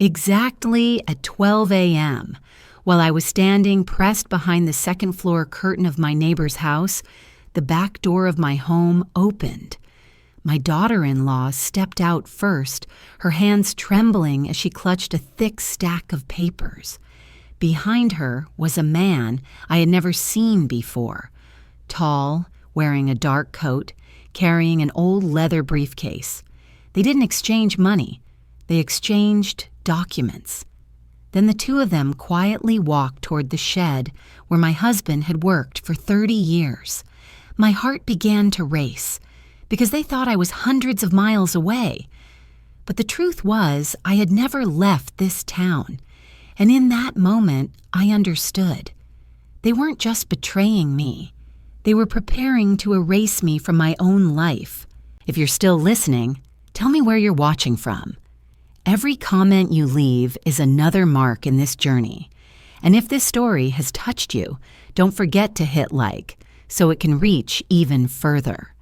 Exactly at 12 a.m., while I was standing pressed behind the second-floor curtain of my neighbor's house, the back door of my home opened. My daughter-in-law stepped out first, her hands trembling as she clutched a thick stack of papers. Behind her was a man I had never seen before, tall, wearing a dark coat, carrying an old leather briefcase. They didn't exchange money. They exchanged documents. Then the two of them quietly walked toward the shed where my husband had worked for 30 years. My heart began to race because they thought I was hundreds of miles away. But the truth was, I had never left this town. And in that moment, I understood. They weren't just betraying me. They were preparing to erase me from my own life. If you're still listening, tell me where you're watching from. Every comment you leave is another mark in this journey. And if this story has touched you, don't forget to hit like so it can reach even further.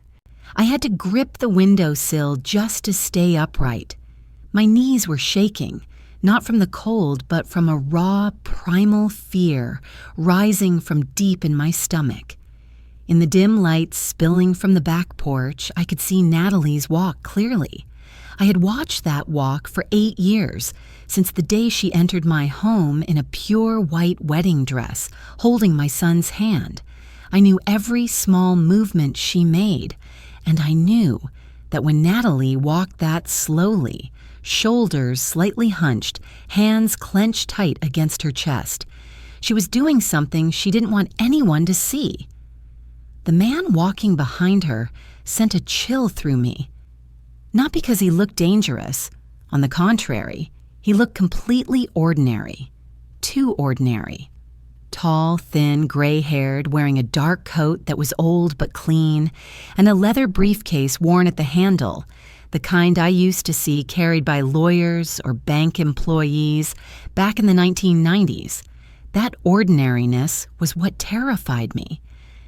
I had to grip the windowsill just to stay upright. My knees were shaking, not from the cold, but from a raw, primal fear rising from deep in my stomach. In the dim light spilling from the back porch, I could see Natalie's walk clearly. I had watched that walk for 8 years, since the day she entered my home in a pure white wedding dress, holding my son's hand. I knew every small movement she made, and I knew that when Natalie walked that slowly, shoulders slightly hunched, hands clenched tight against her chest, she was doing something she didn't want anyone to see. The man walking behind her sent a chill through me. Not because he looked dangerous. On the contrary, he looked completely ordinary. Too ordinary. Tall, thin, gray-haired, wearing a dark coat that was old but clean, and a leather briefcase worn at the handle, the kind I used to see carried by lawyers or bank employees back in the 1990s. That ordinariness was what terrified me,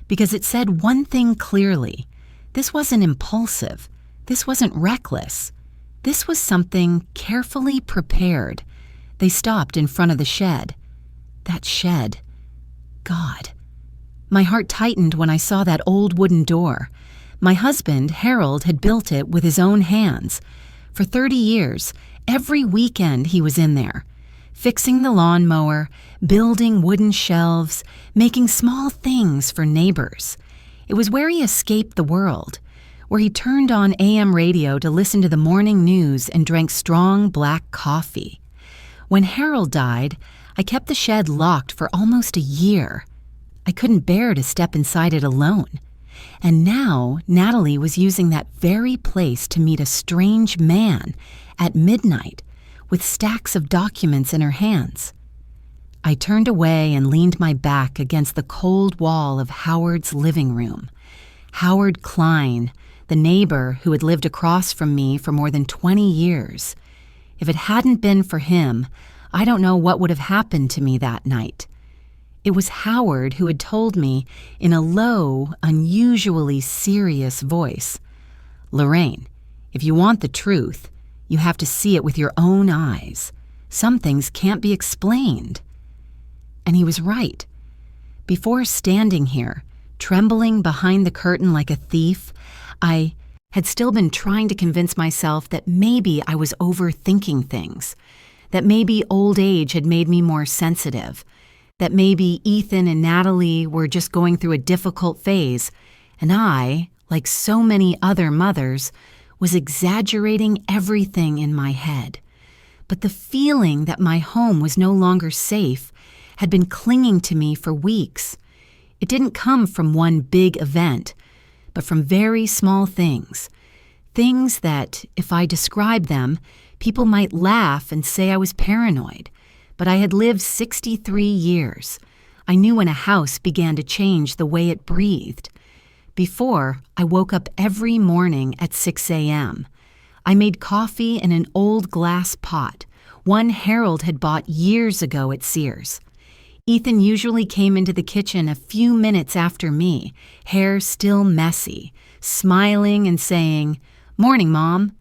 because it said one thing clearly. This wasn't impulsive. This wasn't reckless. This was something carefully prepared. They stopped in front of the shed. That shed. God. My heart tightened when I saw that old wooden door. My husband, Harold, had built it with his own hands. For 30 years, every weekend he was in there, fixing the lawnmower, building wooden shelves, making small things for neighbors. It was where he escaped the world, where he turned on AM radio to listen to the morning news and drank strong black coffee. When Harold died, I kept the shed locked for almost a year. I couldn't bear to step inside it alone. And now Natalie was using that very place to meet a strange man at midnight with stacks of documents in her hands. I turned away and leaned my back against the cold wall of Howard's living room. Howard Klein, the neighbor who had lived across from me for more than 20 years. If it hadn't been for him, I don't know what would have happened to me that night. It was Howard who had told me in a low, unusually serious voice, "Lorraine, if you want the truth, you have to see it with your own eyes. Some things can't be explained." And he was right. Before standing here, trembling behind the curtain like a thief, I had still been trying to convince myself that maybe I was overthinking things, that maybe old age had made me more sensitive, that maybe Ethan and Natalie were just going through a difficult phase, and I, like so many other mothers, was exaggerating everything in my head. But the feeling that my home was no longer safe had been clinging to me for weeks. It didn't come from one big event, but from very small things. Things that, if I described them, people might laugh and say I was paranoid. But I had lived 63 years. I knew when a house began to change the way it breathed. Before, I woke up every morning at 6 a.m. I made coffee in an old glass pot, one Harold had bought years ago at Sears. Ethan usually came into the kitchen a few minutes after me, hair still messy, smiling and saying, "Morning, Mom."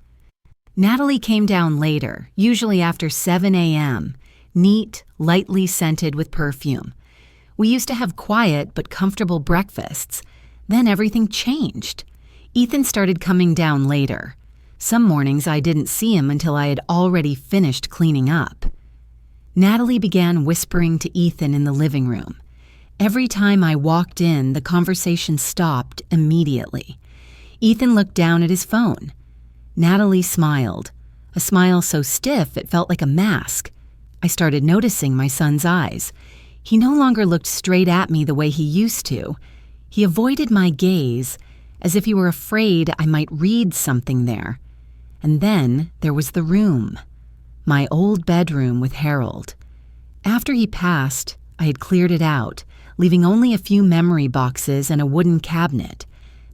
Natalie came down later, usually after 7 a.m., neat, lightly scented with perfume. We used to have quiet but comfortable breakfasts. Then everything changed. Ethan started coming down later. Some mornings I didn't see him until I had already finished cleaning up. Natalie began whispering to Ethan in the living room. Every time I walked in, the conversation stopped immediately. Ethan looked down at his phone. Natalie smiled, a smile so stiff it felt like a mask. I started noticing my son's eyes. He no longer looked straight at me the way he used to. He avoided my gaze, as if he were afraid I might read something there. And then there was the room, my old bedroom with Harold. After he passed, I had cleared it out, leaving only a few memory boxes and a wooden cabinet.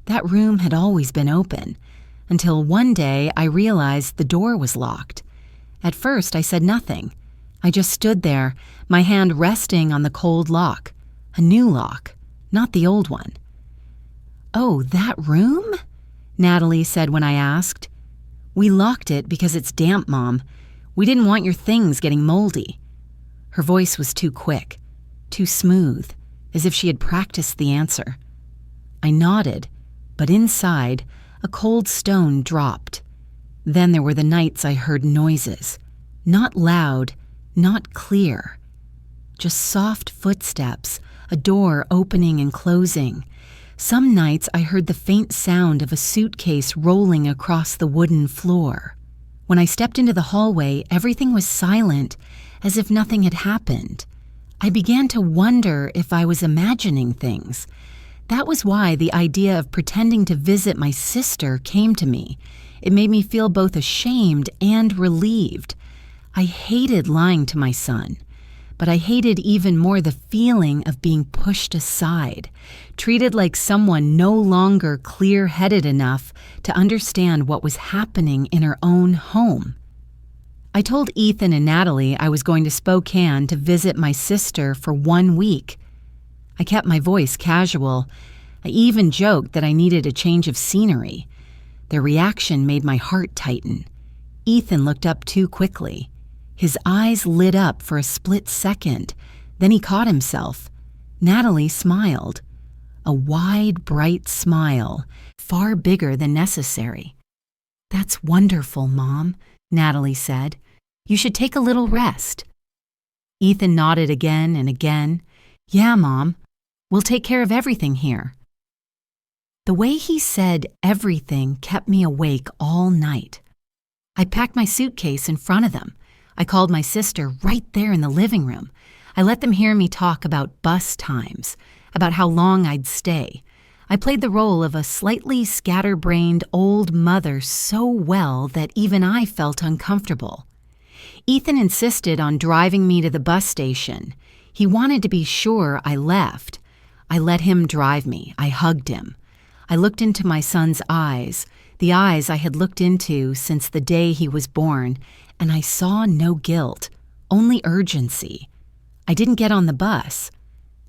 That room had always been open, until one day I realized the door was locked. At first I said nothing. I just stood there, my hand resting on the cold lock, a new lock, not the old one. "Oh, that room?" Natalie said when I asked. "We locked it because it's damp, Mom. We didn't want your things getting moldy." Her voice was too quick, too smooth, as if she had practiced the answer. I nodded, but inside, a cold stone dropped. Then there were the nights I heard noises, not loud, not clear, just soft footsteps, a door opening and closing. Some nights I heard the faint sound of a suitcase rolling across the wooden floor. When I stepped into the hallway, everything was silent, as if nothing had happened. I began to wonder if I was imagining things. That was why the idea of pretending to visit my sister came to me. It made me feel both ashamed and relieved. I hated lying to my son, but I hated even more the feeling of being pushed aside, treated like someone no longer clear-headed enough to understand what was happening in her own home. I told Ethan and Natalie I was going to Spokane to visit my sister for 1 week. I kept my voice casual. I even joked that I needed a change of scenery. Their reaction made my heart tighten. Ethan looked up too quickly. His eyes lit up for a split second. Then he caught himself. Natalie smiled. A wide, bright smile, far bigger than necessary. "That's wonderful, Mom," Natalie said. "You should take a little rest." Ethan nodded again and again. "Yeah, Mom. We'll take care of everything here." The way he said everything kept me awake all night. I packed my suitcase in front of them. I called my sister right there in the living room. I let them hear me talk about bus times, about how long I'd stay. I played the role of a slightly scatterbrained old mother so well that even I felt uncomfortable. Ethan insisted on driving me to the bus station. He wanted to be sure I left. I let him drive me. I hugged him. I looked into my son's eyes, the eyes I had looked into since the day he was born, and I saw no guilt, only urgency. I didn't get on the bus.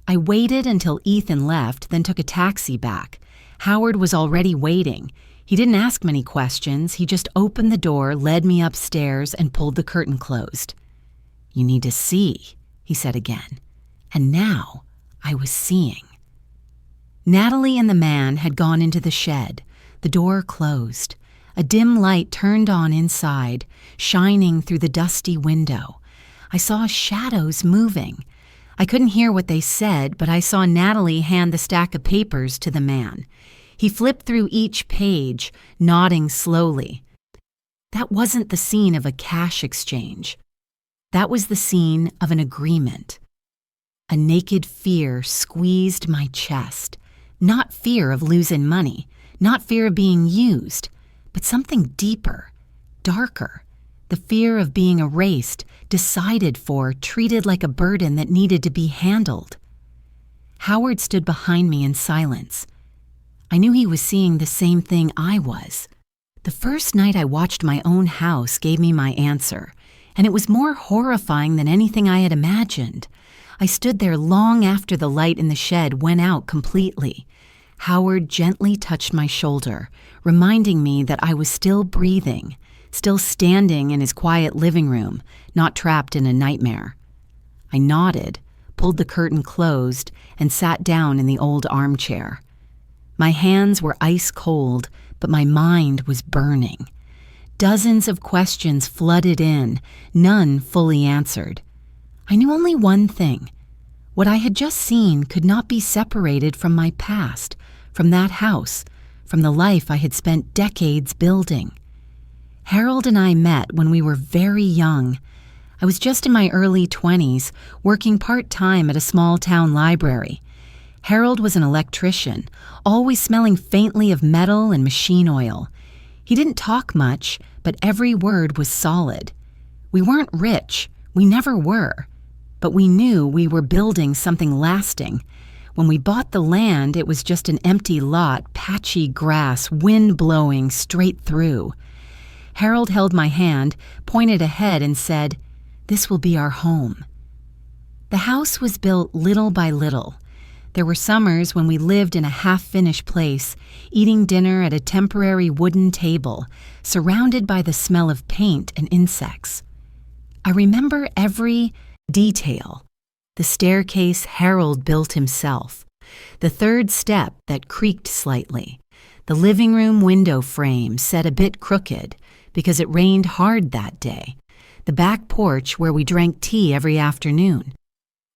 I waited until Ethan left, then took a taxi back. Howard was already waiting. He didn't ask many questions. He just opened the door, led me upstairs, and pulled the curtain closed. "You need to see," he said again. And now I was seeing. Natalie and the man had gone into the shed. The door closed. A dim light turned on inside, shining through the dusty window. I saw shadows moving. I couldn't hear what they said, but I saw Natalie hand the stack of papers to the man. He flipped through each page, nodding slowly. That wasn't the scene of a cash exchange. That was the scene of an agreement. A naked fear squeezed my chest. Not fear of losing money, not fear of being used, but something deeper, darker. The fear of being erased, decided for, treated like a burden that needed to be handled. Howard stood behind me in silence. I knew he was seeing the same thing I was. The first night I watched my own house gave me my answer, and it was more horrifying than anything I had imagined. I stood there long after the light in the shed went out completely. Howard gently touched my shoulder, reminding me that I was still breathing, still standing in his quiet living room, not trapped in a nightmare. I nodded, pulled the curtain closed, and sat down in the old armchair. My hands were ice cold, but my mind was burning. Dozens of questions flooded in, none fully answered. I knew only one thing. What I had just seen could not be separated from my past, from that house, from the life I had spent decades building. Harold and I met when we were very young. I was just in my early 20s, working part-time at a small-town library. Harold was an electrician, always smelling faintly of metal and machine oil. He didn't talk much, but every word was solid. We weren't rich, we never were, but we knew we were building something lasting. When we bought the land, it was just an empty lot, patchy grass, wind blowing straight through. Harold held my hand, pointed ahead, and said, "This will be our home." The house was built little by little. There were summers when we lived in a half-finished place, eating dinner at a temporary wooden table, surrounded by the smell of paint and insects. I remember every detail. The staircase Harold built himself, the third step that creaked slightly, the living room window frame set a bit crooked because it rained hard that day, the back porch where we drank tea every afternoon.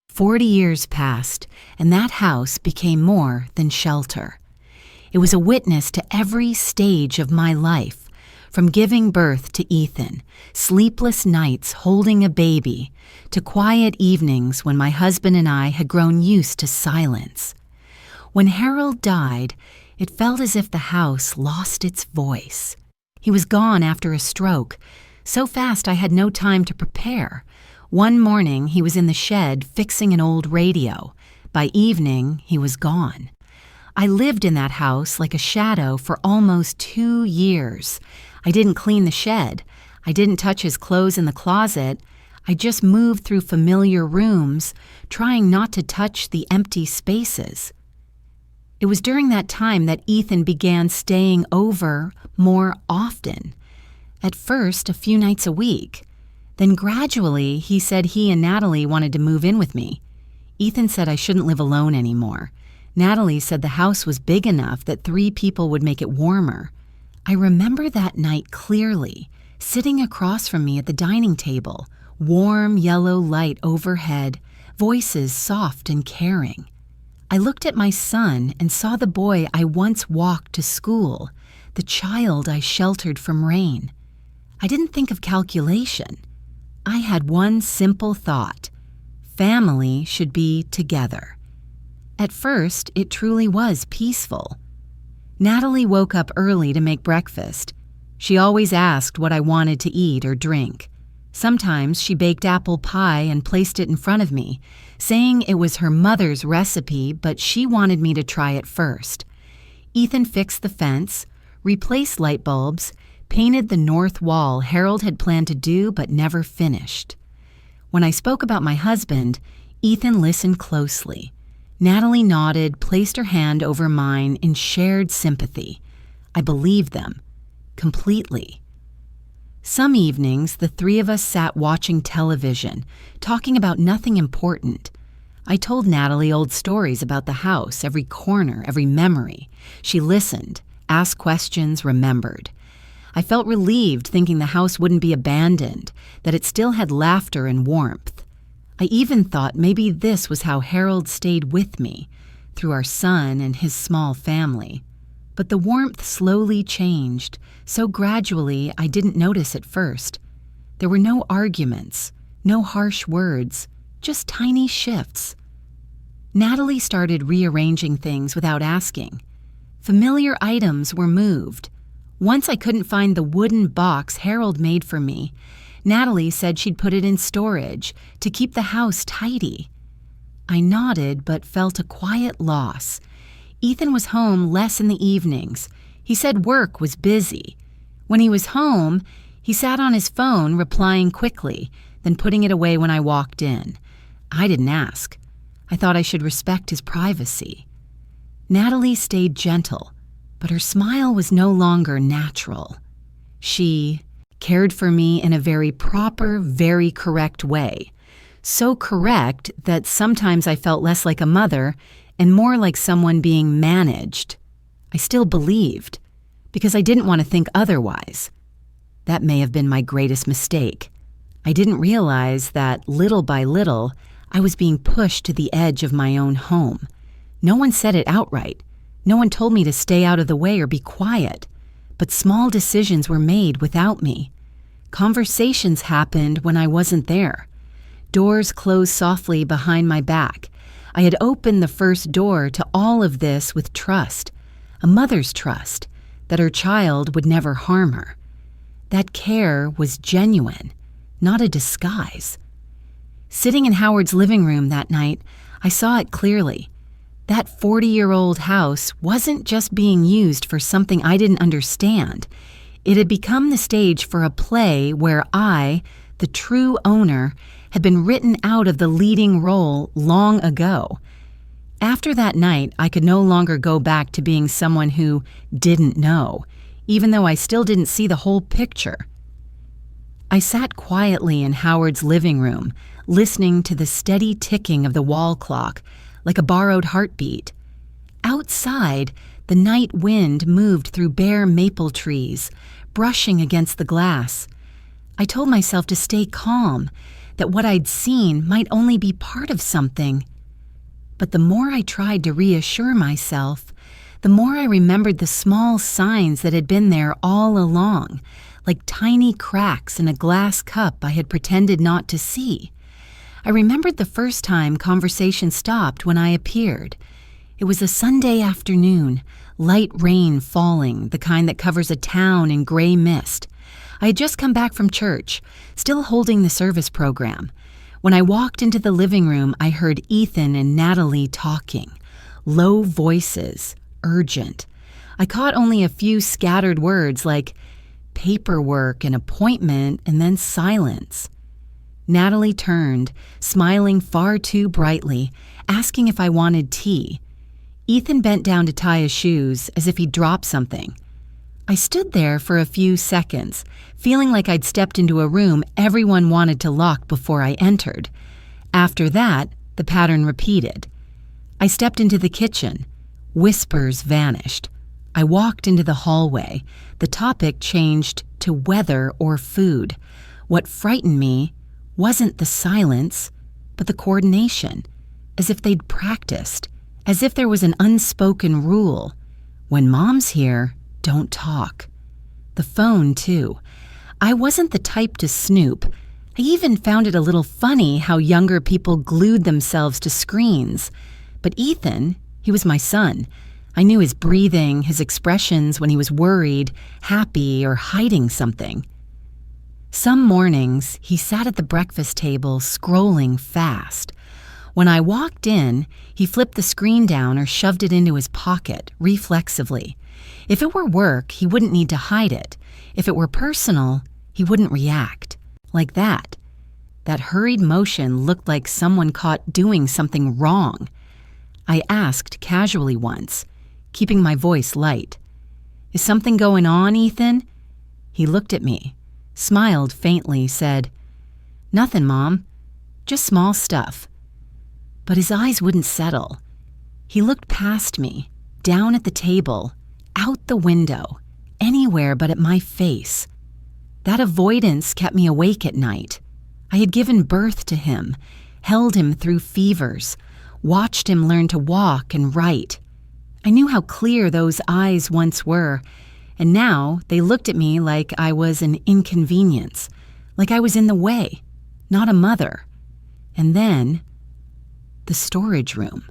40 years passed, and that house became more than shelter. It was a witness to every stage of my life, from giving birth to Ethan, sleepless nights holding a baby, to quiet evenings when my husband and I had grown used to silence. When Harold died, it felt as if the house lost its voice. He was gone after a stroke, so fast I had no time to prepare. One morning, he was in the shed fixing an old radio. By evening, he was gone. I lived in that house like a shadow for almost 2 years. I didn't clean the shed. I didn't touch his clothes in the closet. I just moved through familiar rooms, trying not to touch the empty spaces. It was during that time that Ethan began staying over more often. At first, a few nights a week. Then gradually, he said he and Natalie wanted to move in with me. Ethan said I shouldn't live alone anymore. Natalie said the house was big enough that 3 people would make it warmer. I remember that night clearly, sitting across from me at the dining table, warm yellow light overhead, voices soft and caring. I looked at my son and saw the boy I once walked to school, the child I sheltered from rain. I didn't think of calculation. I had one simple thought: family should be together. At first, it truly was peaceful. Natalie woke up early to make breakfast. She always asked what I wanted to eat or drink. Sometimes she baked apple pie and placed it in front of me, saying it was her mother's recipe, but she wanted me to try it first. Ethan fixed the fence, replaced light bulbs, painted the north wall Harold had planned to do but never finished. When I spoke about my husband, Ethan listened closely. Natalie nodded, placed her hand over mine in shared sympathy. I believed them, completely. Some evenings, the 3 of us sat watching television, talking about nothing important. I told Natalie old stories about the house, every corner, every memory. She listened, asked questions, remembered. I felt relieved thinking the house wouldn't be abandoned, that it still had laughter and warmth. I even thought maybe this was how Harold stayed with me, through our son and his small family. But the warmth slowly changed, so gradually I didn't notice at first. There were no arguments, no harsh words, just tiny shifts. Natalie started rearranging things without asking. Familiar items were moved. Once I couldn't find the wooden box Harold made for me. Natalie said she'd put it in storage to keep the house tidy. I nodded but felt a quiet loss. Ethan was home less in the evenings. He said work was busy. When he was home, he sat on his phone replying quickly, then putting it away when I walked in. I didn't ask. I thought I should respect his privacy. Natalie stayed gentle, but her smile was no longer natural. She cared for me in a very proper, very correct way. So correct that sometimes I felt less like a mother and more like someone being managed. I still believed, because I didn't want to think otherwise. That may have been my greatest mistake. I didn't realize that, little by little, I was being pushed to the edge of my own home. No one said it outright. No one told me to stay out of the way or be quiet. But small decisions were made without me. Conversations happened when I wasn't there. Doors closed softly behind my back. I had opened the first door to all of this with trust, a mother's trust, that her child would never harm her. That care was genuine, not a disguise. Sitting in Howard's living room that night, I saw it clearly. That 40-year-old house wasn't just being used for something I didn't understand. It had become the stage for a play where I, the true owner, had been written out of the leading role long ago. After that night, I could no longer go back to being someone who didn't know, even though I still didn't see the whole picture. I sat quietly in Howard's living room, listening to the steady ticking of the wall clock, like a borrowed heartbeat. Outside, the night wind moved through bare maple trees, brushing against the glass. I told myself to stay calm, that what I'd seen might only be part of something. But the more I tried to reassure myself, the more I remembered the small signs that had been there all along, like tiny cracks in a glass cup I had pretended not to see. I remembered the first time conversation stopped when I appeared. It was a Sunday afternoon, light rain falling, the kind that covers a town in gray mist. I had just come back from church, still holding the service program. When I walked into the living room, I heard Ethan and Natalie talking. Low voices, urgent. I caught only a few scattered words like paperwork, an appointment, and then silence. Natalie turned, smiling far too brightly, asking if I wanted tea. Ethan bent down to tie his shoes, as if he'd dropped something. I stood there for a few seconds, feeling like I'd stepped into a room everyone wanted to lock before I entered. After that, the pattern repeated. I stepped into the kitchen. Whispers vanished. I walked into the hallway. The topic changed to weather or food. What frightened me wasn't the silence, but the coordination, as if they'd practiced, as if there was an unspoken rule. When Mom's here, don't talk. The phone, too. I wasn't the type to snoop. I even found it a little funny how younger people glued themselves to screens. But Ethan, he was my son. I knew his breathing, his expressions when he was worried, happy, or hiding something. Some mornings, he sat at the breakfast table scrolling fast. When I walked in, he flipped the screen down or shoved it into his pocket, reflexively. If it were work, he wouldn't need to hide it. If it were personal, he wouldn't react. Like that. That hurried motion looked like someone caught doing something wrong. I asked casually once, keeping my voice light. "Is something going on, Ethan?" He looked at me, smiled faintly, said, "Nothing, Mom. Just small stuff." But his eyes wouldn't settle. He looked past me, down at the table, out the window, anywhere but at my face. That avoidance kept me awake at night. I had given birth to him, held him through fevers, watched him learn to walk and write. I knew how clear those eyes once were, and now they looked at me like I was an inconvenience, like I was in the way, not a mother. And then, the storage room.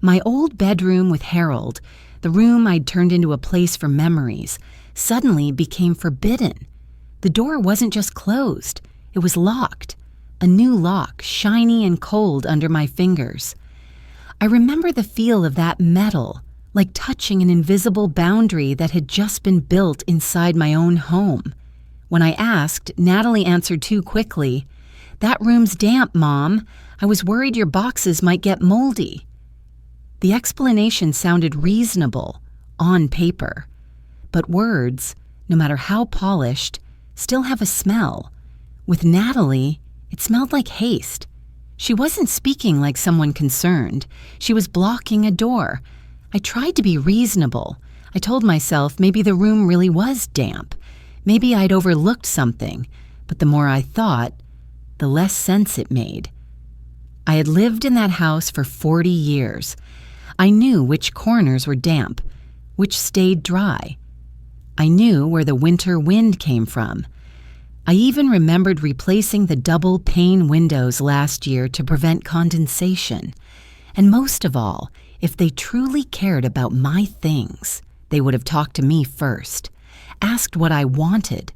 My old bedroom with Harold, the room I'd turned into a place for memories, suddenly became forbidden. The door wasn't just closed, it was locked. A new lock, shiny and cold under my fingers. I remember the feel of that metal, like touching an invisible boundary that had just been built inside my own home. When I asked, Natalie answered too quickly, "That room's damp, Mom. I was worried your boxes might get moldy." The explanation sounded reasonable, on paper. But words, no matter how polished, still have a smell. With Natalie, it smelled like haste. She wasn't speaking like someone concerned. She was blocking a door. I tried to be reasonable. I told myself maybe the room really was damp. Maybe I'd overlooked something. But the more I thought, the less sense it made. I had lived in that house for 40 years. I knew which corners were damp, which stayed dry. I knew where the winter wind came from. I even remembered replacing the double pane windows last year to prevent condensation. And most of all, if they truly cared about my things, they would have talked to me first, asked what I wanted.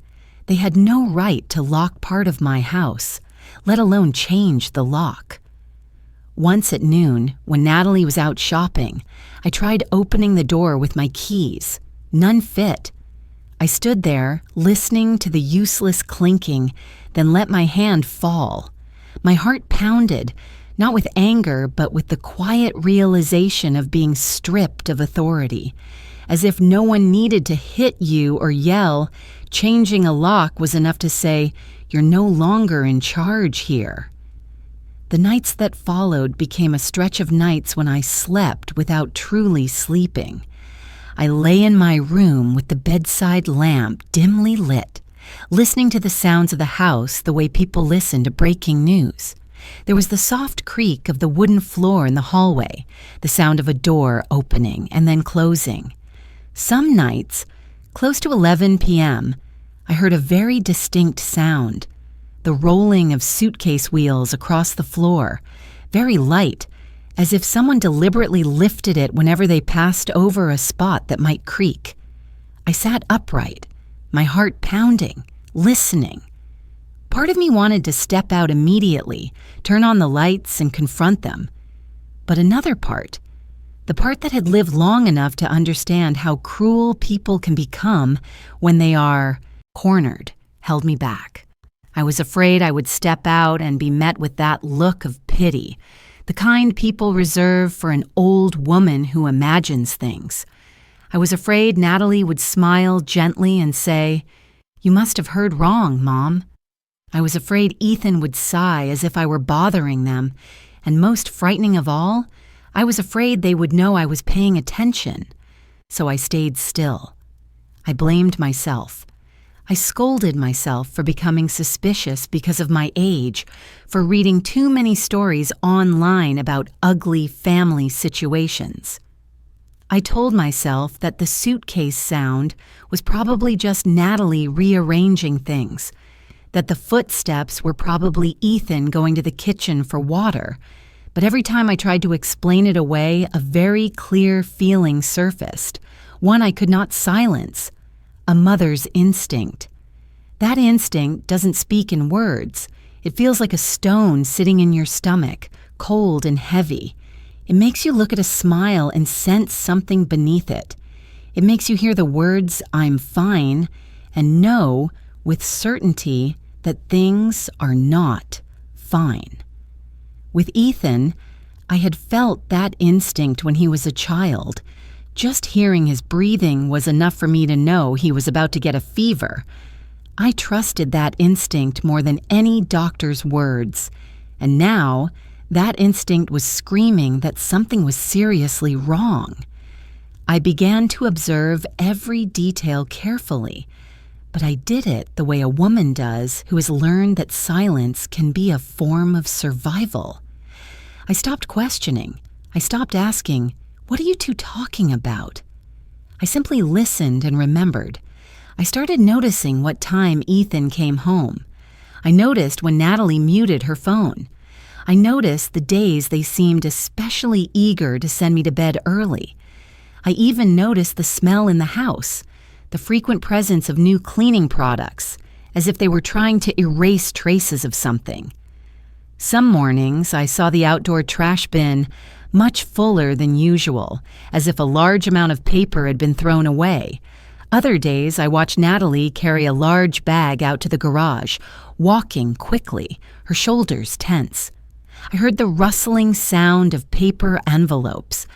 They had no right to lock part of my house, let alone change the lock. Once at noon, when Natalie was out shopping, I tried opening the door with my keys. None fit. I stood there, listening to the useless clinking, then let my hand fall. My heart pounded, not with anger, but with the quiet realization of being stripped of authority. As if no one needed to hit you or yell, changing a lock was enough to say, "You're no longer in charge here." The nights that followed became a stretch of nights when I slept without truly sleeping. I lay in my room with the bedside lamp dimly lit, listening to the sounds of the house the way people listen to breaking news. There was the soft creak of the wooden floor in the hallway, the sound of a door opening and then closing. Some nights, close to 11 p.m., I heard a very distinct sound, the rolling of suitcase wheels across the floor, very light, as if someone deliberately lifted it whenever they passed over a spot that might creak. I sat upright, my heart pounding, listening. Part of me wanted to step out immediately, turn on the lights and confront them. But another part, the part that had lived long enough to understand how cruel people can become when they are cornered, held me back. I was afraid I would step out and be met with that look of pity, the kind people reserve for an old woman who imagines things. I was afraid Natalie would smile gently and say, "You must have heard wrong, Mom." I was afraid Ethan would sigh as if I were bothering them, and most frightening of all, I was afraid they would know I was paying attention. So I stayed still. I blamed myself. I scolded myself for becoming suspicious because of my age, for reading too many stories online about ugly family situations. I told myself that the suitcase sound was probably just Natalie rearranging things, that the footsteps were probably Ethan going to the kitchen for water, but every time I tried to explain it away, a very clear feeling surfaced, one I could not silence. A mother's instinct. That instinct doesn't speak in words. It feels like a stone sitting in your stomach, cold and heavy. It makes you look at a smile and sense something beneath it. It makes you hear the words, "I'm fine," and know with certainty that things are not fine. With Ethan, I had felt that instinct when he was a child. Just hearing his breathing was enough for me to know he was about to get a fever. I trusted that instinct more than any doctor's words, and now that instinct was screaming that something was seriously wrong. I began to observe every detail carefully, but I did it the way a woman does who has learned that silence can be a form of survival. I stopped questioning. I stopped asking, "What are you two talking about?" I simply listened and remembered. I started noticing what time Ethan came home. I noticed when Natalie muted her phone. I noticed the days they seemed especially eager to send me to bed early. I even noticed the smell in the house, the frequent presence of new cleaning products, as if they were trying to erase traces of something. Some mornings I saw the outdoor trash bin much fuller than usual, as if a large amount of paper had been thrown away. Other days I watched Natalie carry a large bag out to the garage, walking quickly, her shoulders tense. I heard the rustling sound of paper envelopes.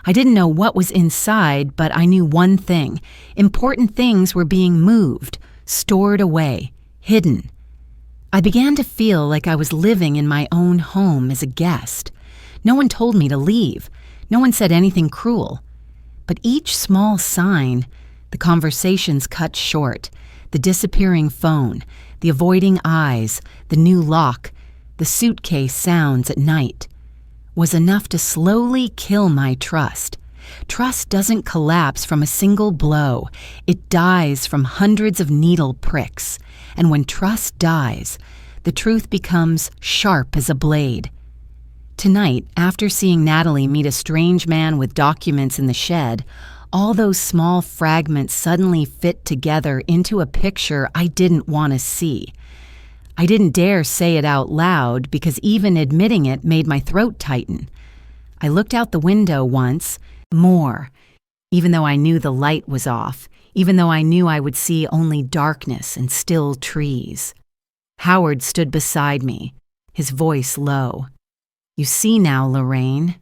I didn't know what was inside, but I knew one thing. Important things were being moved, stored away, hidden. I began to feel like I was living in my own home as a guest. No one told me to leave. No one said anything cruel. But each small sign, the conversations cut short, the disappearing phone, the avoiding eyes, the new lock, the suitcase sounds at night, was enough to slowly kill my trust. Trust doesn't collapse from a single blow. It dies from hundreds of needle pricks. And when trust dies, the truth becomes sharp as a blade. Tonight, after seeing Natalie meet a strange man with documents in the shed, all those small fragments suddenly fit together into a picture I didn't want to see. I didn't dare say it out loud because even admitting it made my throat tighten. I looked out the window once, more, even though I knew the light was off, even though I knew I would see only darkness and still trees. Howard stood beside me, his voice low. "You see now, Lorraine.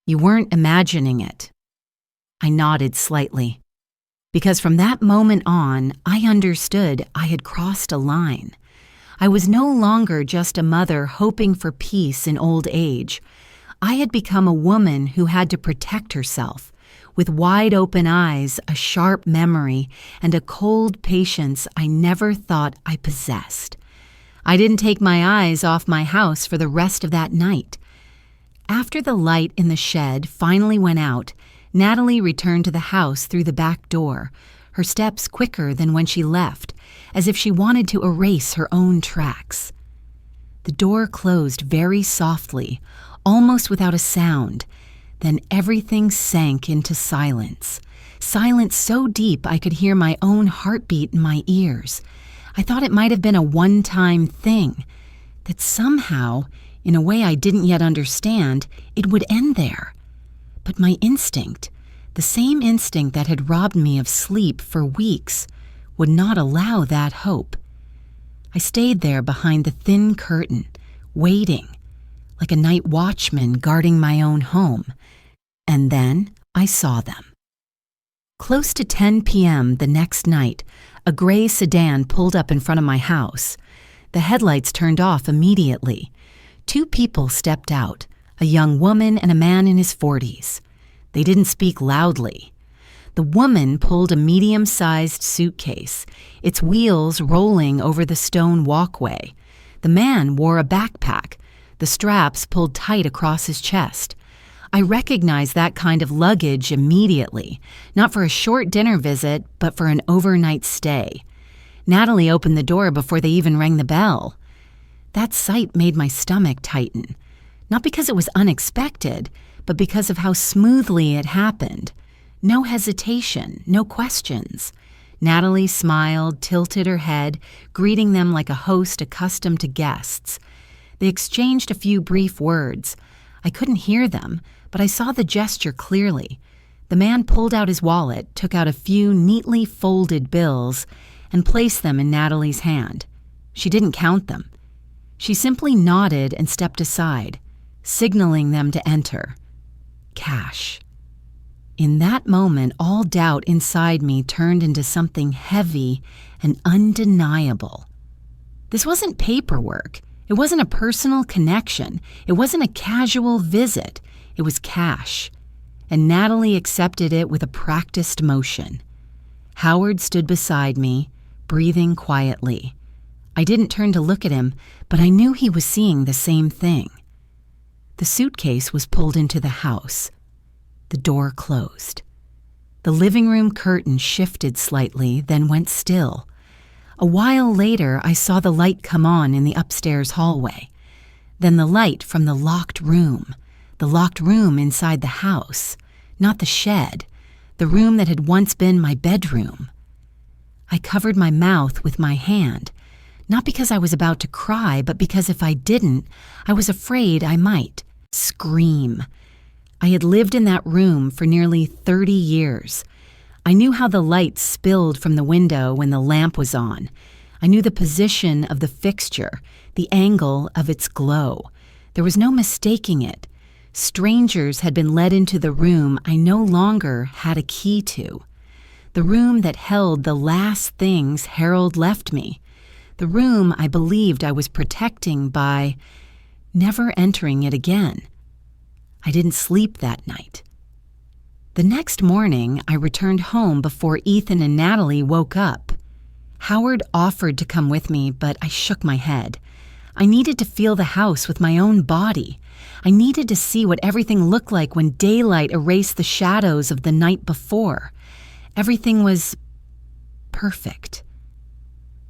You weren't imagining it." I nodded slightly, because from that moment on, I understood I had crossed a line. I was no longer just a mother hoping for peace in old age. I had become a woman who had to protect herself, with wide open eyes, a sharp memory, and a cold patience I never thought I possessed. I didn't take my eyes off my house for the rest of that night. After the light in the shed finally went out, Natalie returned to the house through the back door, her steps quicker than when she left, as if she wanted to erase her own tracks. The door closed very softly, almost without a sound. Then everything sank into silence. Silence so deep I could hear my own heartbeat in my ears. I thought it might have been a one-time thing, that somehow, in a way I didn't yet understand, it would end there. But my instinct, the same instinct that had robbed me of sleep for weeks, would not allow that hope. I stayed there behind the thin curtain, waiting, like a night watchman guarding my own home. And then I saw them. Close to 10 p.m. the next night, a gray sedan pulled up in front of my house. The headlights turned off immediately. 2 people stepped out, a young woman and a man in his 40s. They didn't speak loudly. The woman pulled a medium-sized suitcase, its wheels rolling over the stone walkway. The man wore a backpack, the straps pulled tight across his chest. I recognized that kind of luggage immediately, not for a short dinner visit, but for an overnight stay. Natalie opened the door before they even rang the bell. That sight made my stomach tighten, not because it was unexpected, but because of how smoothly it happened. No hesitation, no questions. Natalie smiled, tilted her head, greeting them like a host accustomed to guests. They exchanged a few brief words. I couldn't hear them, but I saw the gesture clearly. The man pulled out his wallet, took out a few neatly folded bills, and placed them in Natalie's hand. She didn't count them. She simply nodded and stepped aside, signaling them to enter. Cash. In that moment, all doubt inside me turned into something heavy and undeniable. This wasn't paperwork. It wasn't a personal connection. It wasn't a casual visit. It was cash. And Natalie accepted it with a practiced motion. Howard stood beside me, breathing quietly. I didn't turn to look at him, but I knew he was seeing the same thing. The suitcase was pulled into the house. The door closed. The living room curtain shifted slightly, then went still. A while later, I saw the light come on in the upstairs hallway. Then the light from the locked room inside the house, not the shed, the room that had once been my bedroom. I covered my mouth with my hand, not because I was about to cry, but because if I didn't, I was afraid I might scream. I had lived in that room for nearly 30 years. I knew how the light spilled from the window when the lamp was on. I knew the position of the fixture, the angle of its glow. There was no mistaking it. Strangers had been led into the room I no longer had a key to. The room that held the last things Harold left me. The the room I believed I was protecting by never entering it again. I didn't sleep that night. The next morning, I returned home before Ethan and Natalie woke up. Howard offered to come with me, but I shook my head. I needed to feel the house with my own body. I needed to see what everything looked like when daylight erased the shadows of the night before. Everything was perfect.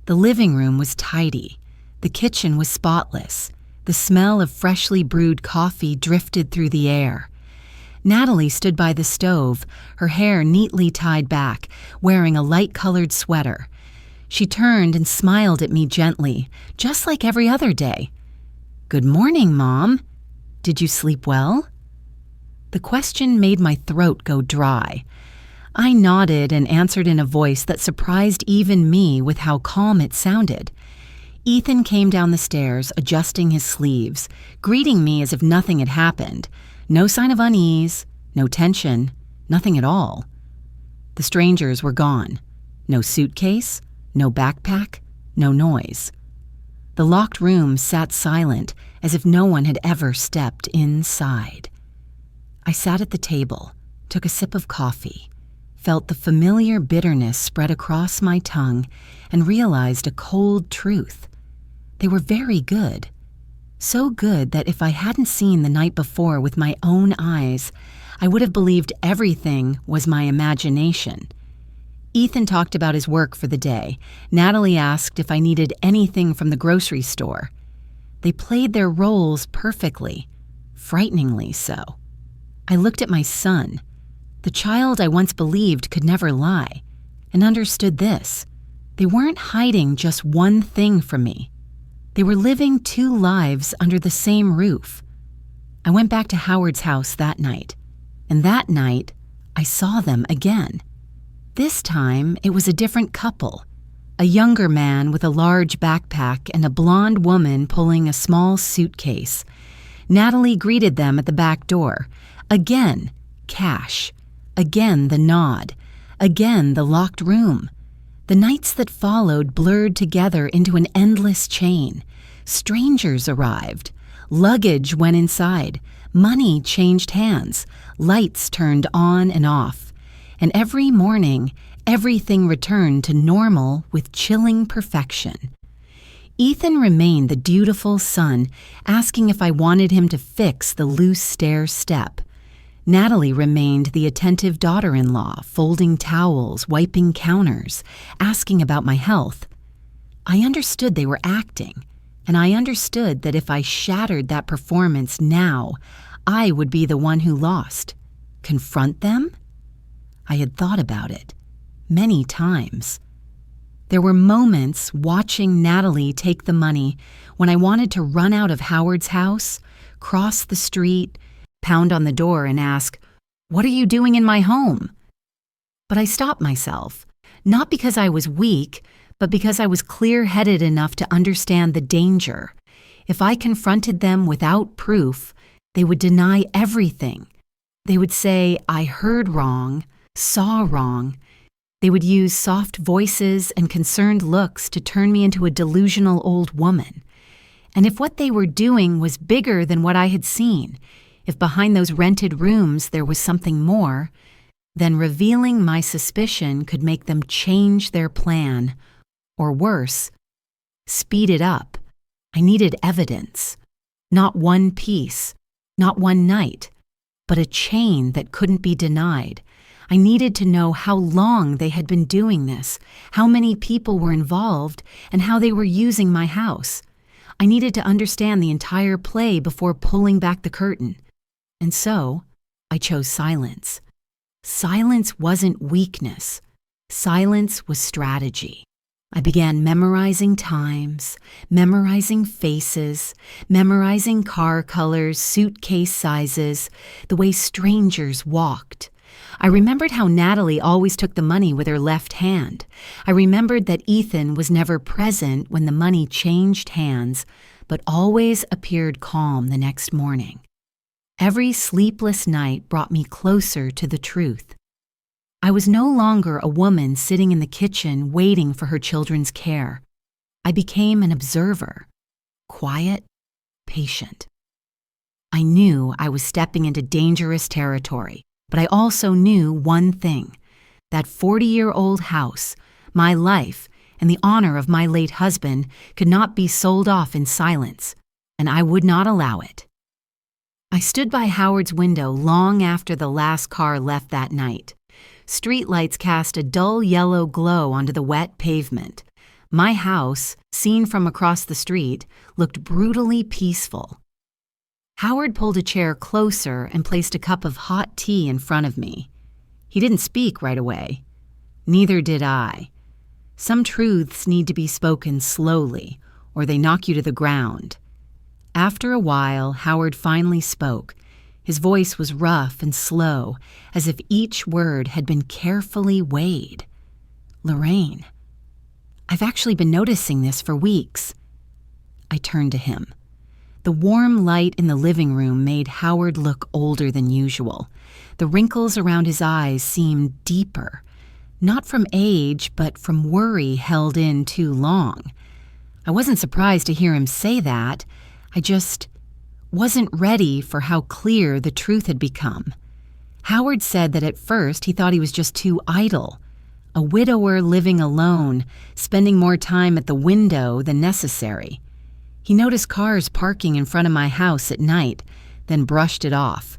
The living room was tidy. The kitchen was spotless. The smell of freshly brewed coffee drifted through the air. Natalie stood by the stove, her hair neatly tied back, wearing a light-colored sweater. She turned and smiled at me gently, just like every other day. "Good morning, Mom. Did you sleep well?" The question made my throat go dry. I nodded and answered in a voice that surprised even me with how calm it sounded. Ethan came down the stairs, adjusting his sleeves, greeting me as if nothing had happened. No sign of unease, no tension, nothing at all. The strangers were gone. No suitcase, no backpack, no noise. The locked room sat silent, as if no one had ever stepped inside. I sat at the table, took a sip of coffee, felt the familiar bitterness spread across my tongue, and realized a cold truth. They were very good. So good that if I hadn't seen the night before with my own eyes, I would have believed everything was my imagination. Ethan talked about his work for the day. Natalie asked if I needed anything from the grocery store. They played their roles perfectly, frighteningly so. I looked at my son, the child I once believed could never lie, and understood this. They weren't hiding just one thing from me. They were living two lives under the same roof. I went back to Howard's house that night, and that night I saw them again. This time it was a different couple, a younger man with a large backpack and a blonde woman pulling a small suitcase. Natalie greeted them at the back door. Again, cash. Again, the nod. Again, the locked room. The nights that followed blurred together into an endless chain. Strangers arrived. Luggage went inside. Money changed hands. Lights turned on and off. And every morning, everything returned to normal with chilling perfection. Ethan remained the dutiful son, asking if I wanted him to fix the loose stair step. Natalie remained the attentive daughter-in-law, folding towels, wiping counters, asking about my health. I understood they were acting, and I understood that if I shattered that performance now, I would be the one who lost. Confront them? I had thought about it, many times. There were moments watching Natalie take the money when I wanted to run out of Howard's house, cross the street, pound on the door and ask, "What are you doing in my home?" But I stopped myself, not because I was weak, but because I was clear-headed enough to understand the danger. If I confronted them without proof, they would deny everything. They would say, "I heard wrong, saw wrong." They would use soft voices and concerned looks to turn me into a delusional old woman. And if what they were doing was bigger than what I had seen, if behind those rented rooms there was something more, then revealing my suspicion could make them change their plan, or worse, speed it up. I needed evidence. Not one piece, not one night, but a chain that couldn't be denied. I needed to know how long they had been doing this, how many people were involved, and how they were using my house. I needed to understand the entire play before pulling back the curtain. And so, I chose silence. Silence wasn't weakness. Silence was strategy. I began memorizing times, memorizing faces, memorizing car colors, suitcase sizes, the way strangers walked. I remembered how Natalie always took the money with her left hand. I remembered that Ethan was never present when the money changed hands, but always appeared calm the next morning. Every sleepless night brought me closer to the truth. I was no longer a woman sitting in the kitchen waiting for her children's care. I became an observer, quiet, patient. I knew I was stepping into dangerous territory, but I also knew one thing: that 40-year-old house, my life, and the honor of my late husband could not be sold off in silence, and I would not allow it. I stood by Howard's window long after the last car left that night. Streetlights cast a dull yellow glow onto the wet pavement. My house, seen from across the street, looked brutally peaceful. Howard pulled a chair closer and placed a cup of hot tea in front of me. He didn't speak right away. Neither did I. Some truths need to be spoken slowly, or they knock you to the ground. After a while, Howard finally spoke. His voice was rough and slow, as if each word had been carefully weighed. "Lorraine, I've actually been noticing this for weeks." I turned to him. The warm light in the living room made Howard look older than usual. The wrinkles around his eyes seemed deeper, not from age, but from worry held in too long. I wasn't surprised to hear him say that. I just wasn't ready for how clear the truth had become. Howard said that at first he thought he was just too idle, a widower living alone, spending more time at the window than necessary. He noticed cars parking in front of my house at night, then brushed it off.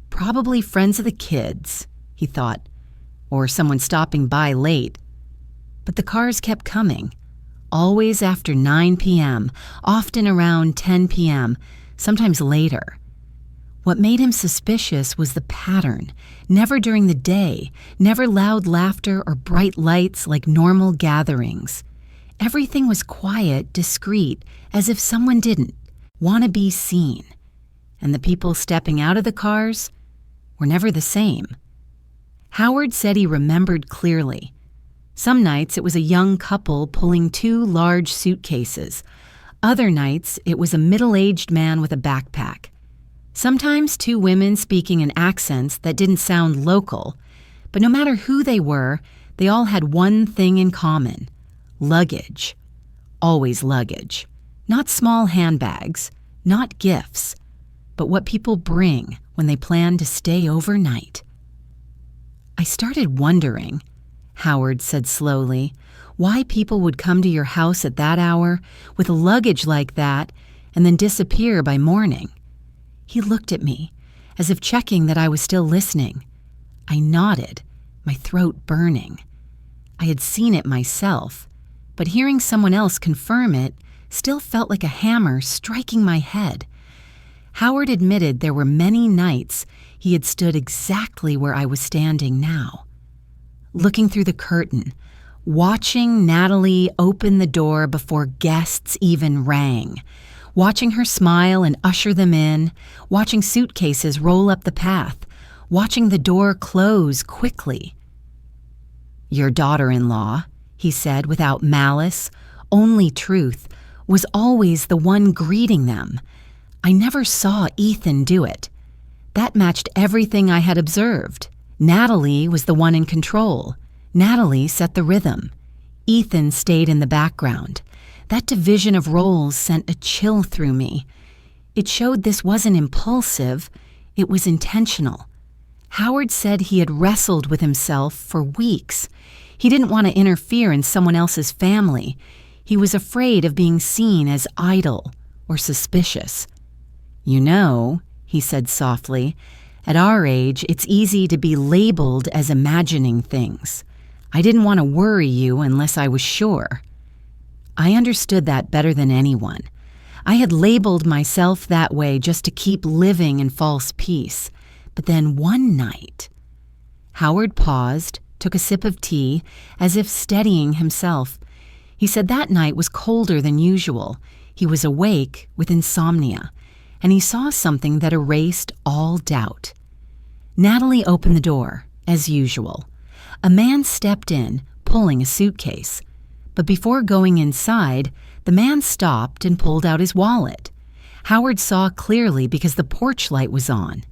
Probably friends of the kids, he thought, or someone stopping by late. But the cars kept coming, always after 9 p.m., often around 10 p.m., sometimes later. What made him suspicious was the pattern. Never during the day, never loud laughter or bright lights like normal gatherings. Everything was quiet, discreet, as if someone didn't want to be seen. And the people stepping out of the cars were never the same. Howard said he remembered clearly. Some nights it was a young couple pulling 2 large suitcases. Other nights it was a middle-aged man with a backpack. Sometimes 2 women speaking in accents that didn't sound local. But no matter who they were, they all had one thing in common: luggage. Always luggage. Not small handbags, not gifts, but what people bring when they plan to stay overnight. I started wondering, Howard said slowly, why people would come to your house at that hour with luggage like that and then disappear by morning. He looked at me, as if checking that I was still listening. I nodded, my throat burning. I had seen it myself, but hearing someone else confirm it still felt like a hammer striking my head. Howard admitted there were many nights he had stood exactly where I was standing now, looking through the curtain, watching Natalie open the door before guests even rang, watching her smile and usher them in, watching suitcases roll up the path, watching the door close quickly. "Your daughter-in-law," he said without malice, only truth, was always the one greeting them. I never saw Ethan do it. That matched everything I had observed. Natalie was the one in control. Natalie set the rhythm. Ethan stayed in the background. That division of roles sent a chill through me. It showed this wasn't impulsive, it was intentional. Howard said he had wrestled with himself for weeks. He didn't want to interfere in someone else's family. He was afraid of being seen as idle or suspicious. "You know," he said softly, "at our age, it's easy to be labeled as imagining things. I didn't want to worry you unless I was sure." I understood that better than anyone. I had labeled myself that way just to keep living in false peace. But then one night, Howard paused, took a sip of tea, as if steadying himself. He said that night was colder than usual. He was awake with insomnia, and he saw something that erased all doubt. Natalie opened the door, as usual. A man stepped in, pulling a suitcase. But before going inside, the man stopped and pulled out his wallet. Howard saw clearly because the porch light was on.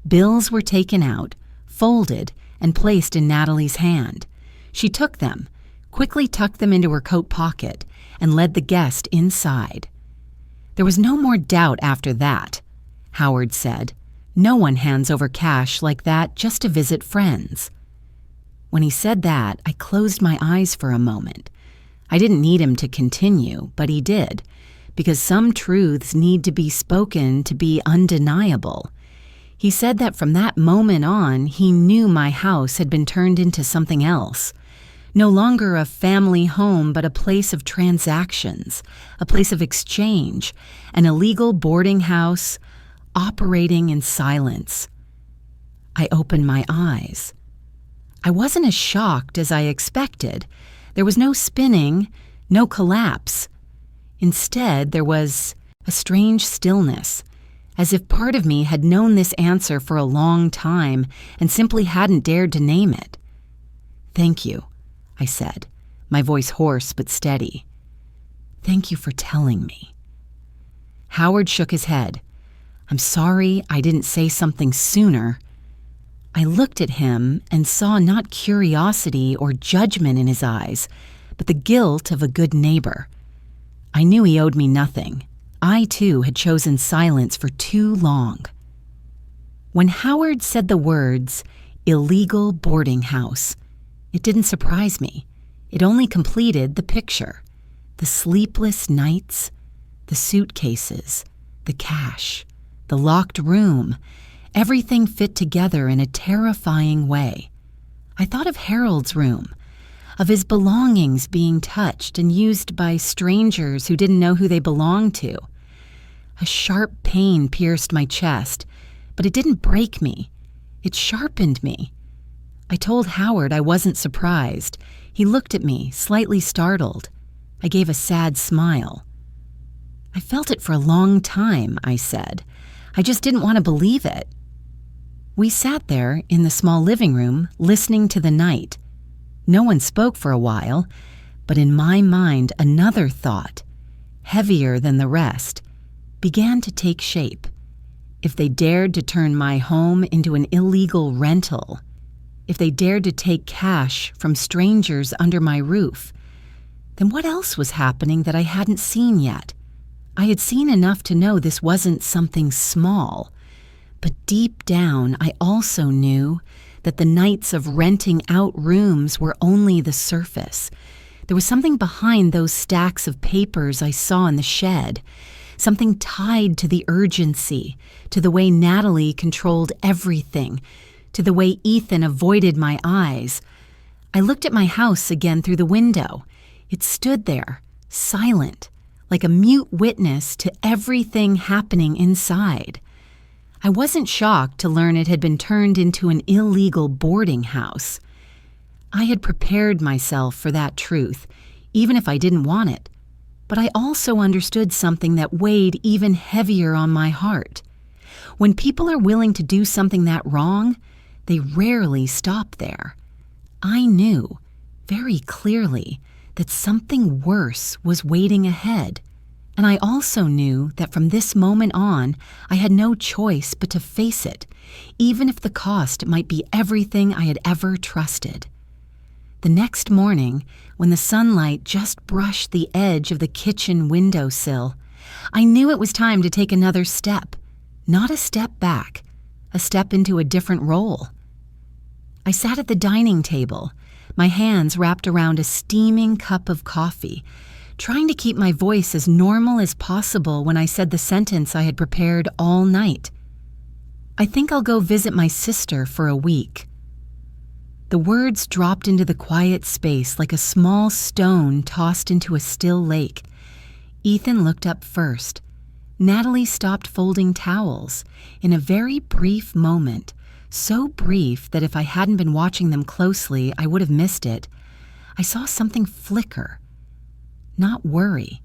Bills were taken out, folded, and placed in Natalie's hand. She took them, quickly tucked them into her coat pocket, and led the guest inside. There was no more doubt after that, Howard said. No one hands over cash like that just to visit friends. When he said that, I closed my eyes for a moment. I didn't need him to continue, but he did, because some truths need to be spoken to be undeniable. He said that from that moment on, he knew my house had been turned into something else. No longer a family home, but a place of transactions, a place of exchange, an illegal boarding house operating in silence. I opened my eyes. I wasn't as shocked as I expected. There was no spinning, no collapse. Instead, there was a strange stillness, as if part of me had known this answer for a long time and simply hadn't dared to name it. "Thank you," I said, my voice hoarse but steady. "Thank you for telling me." Howard shook his head. "I'm sorry I didn't say something sooner." I looked at him and saw not curiosity or judgment in his eyes, but the guilt of a good neighbor. I knew he owed me nothing. I, too, had chosen silence for too long. When Howard said the words, "illegal boarding house," it didn't surprise me. It only completed the picture. The sleepless nights, the suitcases, the cash, the locked room, everything fit together in a terrifying way. I thought of Harold's room, of his belongings being touched and used by strangers who didn't know who they belonged to. A sharp pain pierced my chest, but it didn't break me. It sharpened me. I told Howard I wasn't surprised. He looked at me, slightly startled. I gave a sad smile. "I felt it for a long time," I said. "I just didn't want to believe it." We sat there in the small living room, listening to the night. No one spoke for a while, but in my mind another thought, heavier than the rest, began to take shape. If they dared to turn my home into an illegal rental, if they dared to take cash from strangers under my roof, then what else was happening that I hadn't seen yet? I had seen enough to know this wasn't something small, but deep down I also knew that the nights of renting out rooms were only the surface. There was something behind those stacks of papers I saw in the shed, something tied to the urgency, to the way Natalie controlled everything, to the way Ethan avoided my eyes. I looked at my house again through the window. It stood there, silent, like a mute witness to everything happening inside. I wasn't shocked to learn it had been turned into an illegal boarding house. I had prepared myself for that truth, even if I didn't want it. But I also understood something that weighed even heavier on my heart. When people are willing to do something that wrong, they rarely stop there. I knew, very clearly, that something worse was waiting ahead. And I also knew that from this moment on, I had no choice but to face it, even if the cost might be everything I had ever trusted. The next morning, when the sunlight just brushed the edge of the kitchen windowsill, I knew it was time to take another step, not a step back, a step into a different role. I sat at the dining table, my hands wrapped around a steaming cup of coffee, trying to keep my voice as normal as possible when I said the sentence I had prepared all night. "I think I'll go visit my sister for a week." The words dropped into the quiet space like a small stone tossed into a still lake. Ethan looked up first. Natalie stopped folding towels. In a very brief moment, so brief that if I hadn't been watching them closely, I would have missed it, I saw something flicker. Not worry,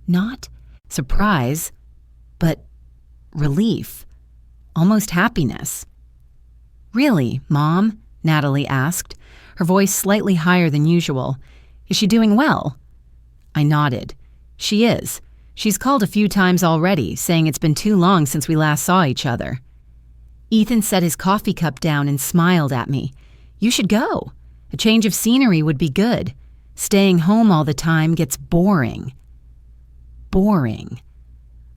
not surprise, but relief, almost happiness. "Really, Mom?" Natalie asked, her voice slightly higher than usual. "Is she doing well?" I nodded. "She is. She's called a few times already, saying it's been too long since we last saw each other." Ethan set his coffee cup down and smiled at me. "You should go. A change of scenery would be good. Staying home all the time gets boring. Boring.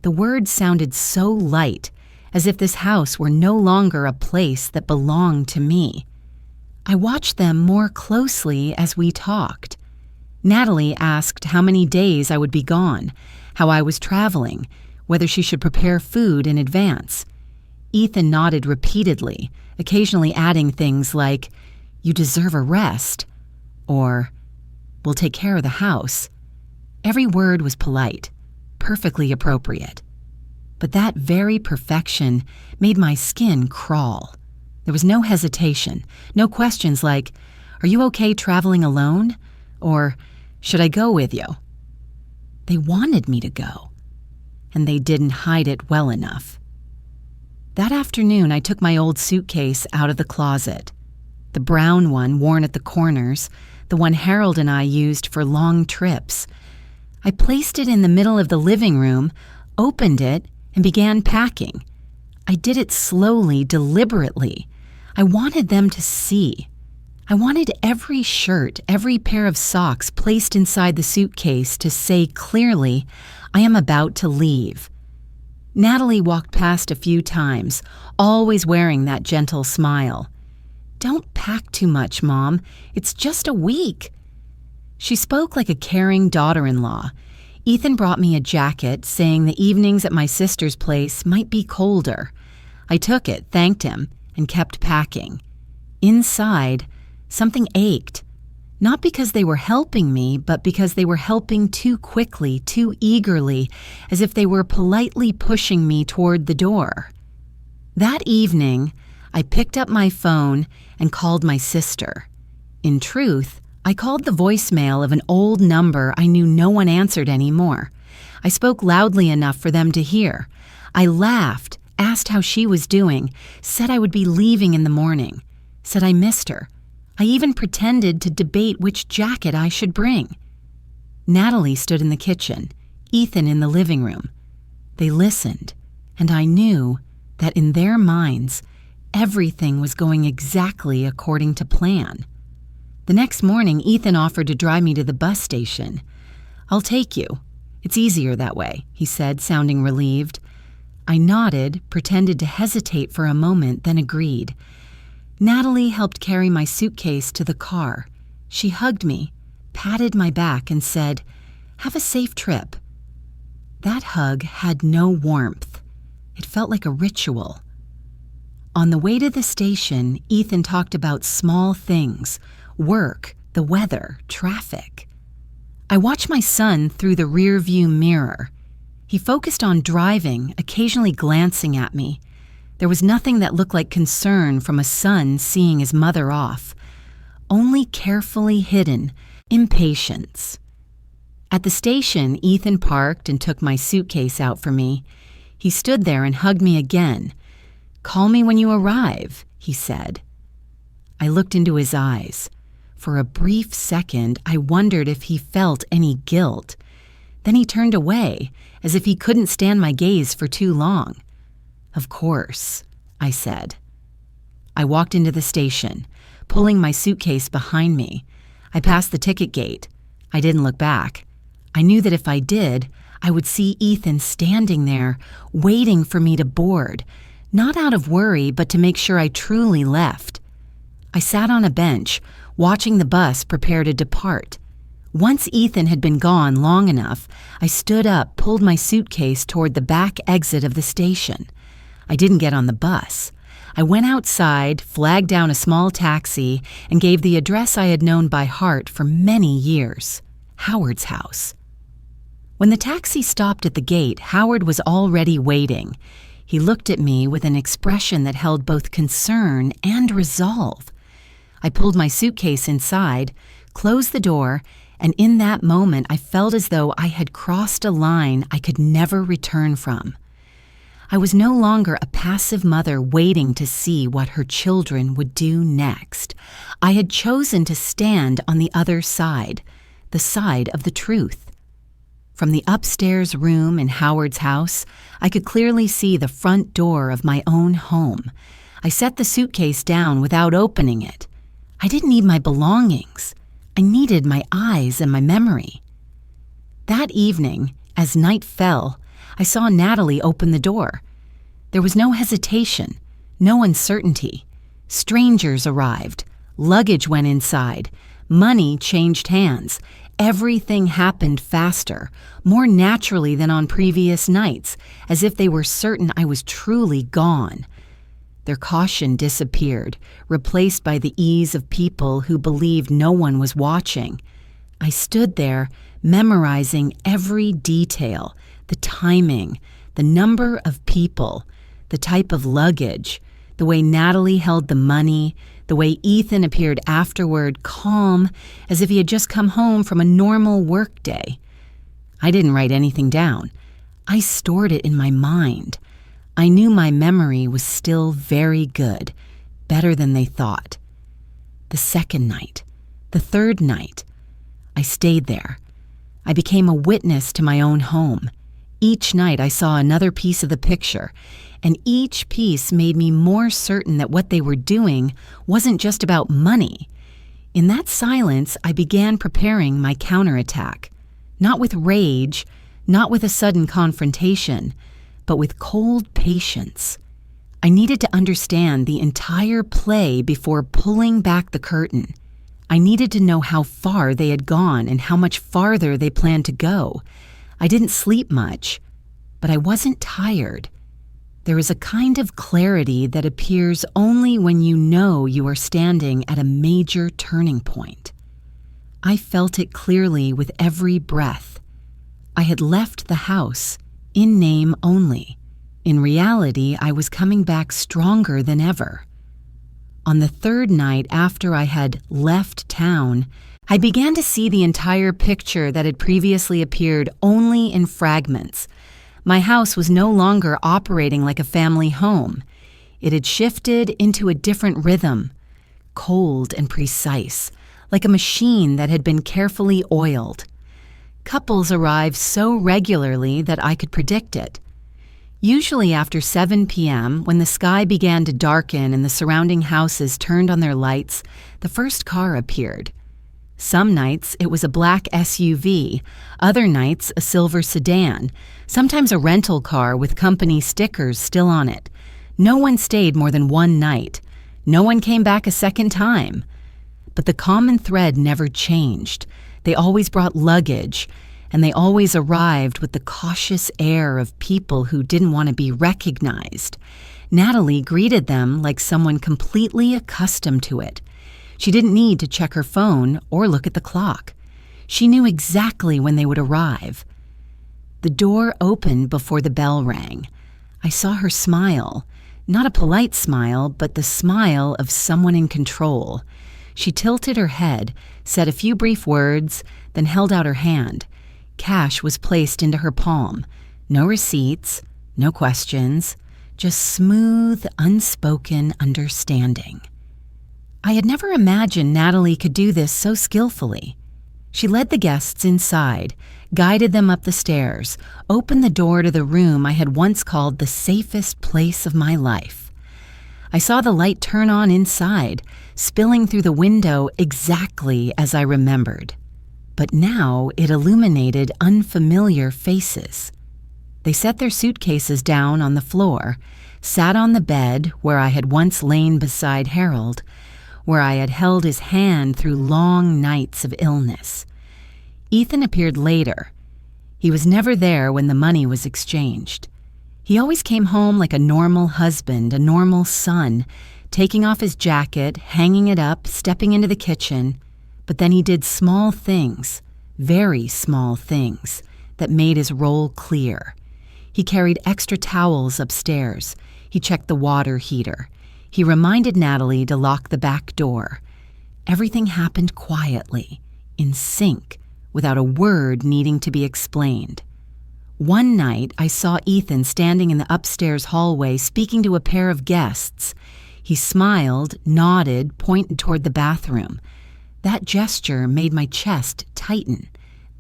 The words sounded so light, as if this house were no longer a place that belonged to me. I watched them more closely as we talked. Natalie asked how many days I would be gone, how I was traveling, whether she should prepare food in advance. Ethan nodded repeatedly, occasionally adding things like, "You deserve a rest," or "We'll take care of the house." Every word was polite, perfectly appropriate. But that very perfection made my skin crawl. There was no hesitation, no questions like, "Are you okay traveling alone?" or "Should I go with you?" They wanted me to go, and they didn't hide it well enough. That afternoon, I took my old suitcase out of the closet. The brown one worn at the corners, the one Harold and I used for long trips. I placed it in the middle of the living room, opened it, and began packing. I did it slowly, deliberately. I wanted them to see. I wanted every shirt, every pair of socks placed inside the suitcase to say clearly, I am about to leave. Natalie walked past a few times, always wearing that gentle smile. "Don't pack too much, Mom. It's just a week." She spoke like a caring daughter-in-law. Ethan brought me a jacket, saying the evenings at my sister's place might be colder. I took it, thanked him, and kept packing. Inside, something ached. Not because they were helping me, but because they were helping too quickly, too eagerly, as if they were politely pushing me toward the door. That evening, I picked up my phone and called my sister. In truth, I called the voicemail of an old number I knew no one answered anymore. I spoke loudly enough for them to hear. I laughed, asked how she was doing, said I would be leaving in the morning, said I missed her. I even pretended to debate which jacket I should bring. Natalie stood in the kitchen, Ethan in the living room. They listened, and I knew that in their minds, everything was going exactly according to plan. The next morning, Ethan offered to drive me to the bus station. "I'll take you. It's easier that way," he said, sounding relieved. I nodded, pretended to hesitate for a moment, then agreed. Natalie helped carry my suitcase to the car. She hugged me, patted my back, and said, "Have a safe trip." That hug had no warmth. It felt like a ritual. On the way to the station, Ethan talked about small things, work, the weather, traffic. I watched my son through the rearview mirror. He focused on driving, occasionally glancing at me. There was nothing that looked like concern from a son seeing his mother off. Only carefully hidden impatience. At the station, Ethan parked and took my suitcase out for me. He stood there and hugged me again. "Call me when you arrive," he said. I looked into his eyes. For a brief second, I wondered if he felt any guilt. Then he turned away, as if he couldn't stand my gaze for too long. "Of course," I said. I walked into the station, pulling my suitcase behind me. I passed the ticket gate. I didn't look back. I knew that if I did, I would see Ethan standing there, waiting for me to board, not out of worry, but to make sure I truly left. I sat on a bench, watching the bus prepare to depart. Once Ethan had been gone long enough, I stood up, pulled my suitcase toward the back exit of the station. I didn't get on the bus. I went outside, flagged down a small taxi, and gave the address I had known by heart for many years, Howard's house. When the taxi stopped at the gate, Howard was already waiting. He looked at me with an expression that held both concern and resolve. I pulled my suitcase inside, closed the door, and in that moment I felt as though I had crossed a line I could never return from. I was no longer a passive mother waiting to see what her children would do next. I had chosen to stand on the other side, the side of the truth. From the upstairs room in Howard's house, I could clearly see the front door of my own home. I set the suitcase down without opening it. I didn't need my belongings. I needed my eyes and my memory. That evening, as night fell, I saw Natalie open the door. There was no hesitation, no uncertainty. Strangers arrived. Luggage went inside. Money changed hands. Everything happened faster, more naturally than on previous nights, as if they were certain I was truly gone. Their caution disappeared, replaced by the ease of people who believed no one was watching. I stood there, memorizing every detail, the timing, the number of people, the type of luggage, the way Natalie held the money, the way Ethan appeared afterward, calm, as if he had just come home from a normal work day. I didn't write anything down. I stored it in my mind. I knew my memory was still very good, better than they thought. The second night, the third night, I stayed there. I became a witness to my own home. Each night I saw another piece of the picture, and each piece made me more certain that what they were doing wasn't just about money. In that silence, I began preparing my counterattack, not with rage, not with a sudden confrontation, but with cold patience. I needed to understand the entire play before pulling back the curtain. I needed to know how far they had gone and how much farther they planned to go. I didn't sleep much, but I wasn't tired. There is a kind of clarity that appears only when you know you are standing at a major turning point. I felt it clearly with every breath. I had left the house, in name only. In reality, I was coming back stronger than ever. On the third night after I had left town, I began to see the entire picture that had previously appeared only in fragments. My house was no longer operating like a family home. It had shifted into a different rhythm, cold and precise, like a machine that had been carefully oiled. Couples arrived so regularly that I could predict it. Usually after 7 p.m., when the sky began to darken and the surrounding houses turned on their lights, the first car appeared. Some nights it was a black SUV, other nights a silver sedan, sometimes a rental car with company stickers still on it. No one stayed more than one night. No one came back a second time. But the common thread never changed. They always brought luggage, and they always arrived with the cautious air of people who didn't want to be recognized. Natalie greeted them like someone completely accustomed to it. She didn't need to check her phone or look at the clock. She knew exactly when they would arrive. The door opened before the bell rang. I saw her smile, not a polite smile, but the smile of someone in control. She tilted her head, said a few brief words, then held out her hand. Cash was placed into her palm. No receipts, no questions, just smooth, unspoken understanding. I had never imagined Natalie could do this so skillfully. She led the guests inside, guided them up the stairs, opened the door to the room I had once called the safest place of my life. I saw the light turn on inside, spilling through the window exactly as I remembered. But now it illuminated unfamiliar faces. They set their suitcases down on the floor, sat on the bed where I had once lain beside Harold, where I had held his hand through long nights of illness. Ethan appeared later. He was never there when the money was exchanged. He always came home like a normal husband, a normal son, taking off his jacket, hanging it up, stepping into the kitchen. But then he did small things, very small things, that made his role clear. He carried extra towels upstairs. He checked the water heater. He reminded Natalie to lock the back door. Everything happened quietly, in sync, without a word needing to be explained. One night, I saw Ethan standing in the upstairs hallway speaking to a pair of guests. He smiled, nodded, pointed toward the bathroom. That gesture made my chest tighten.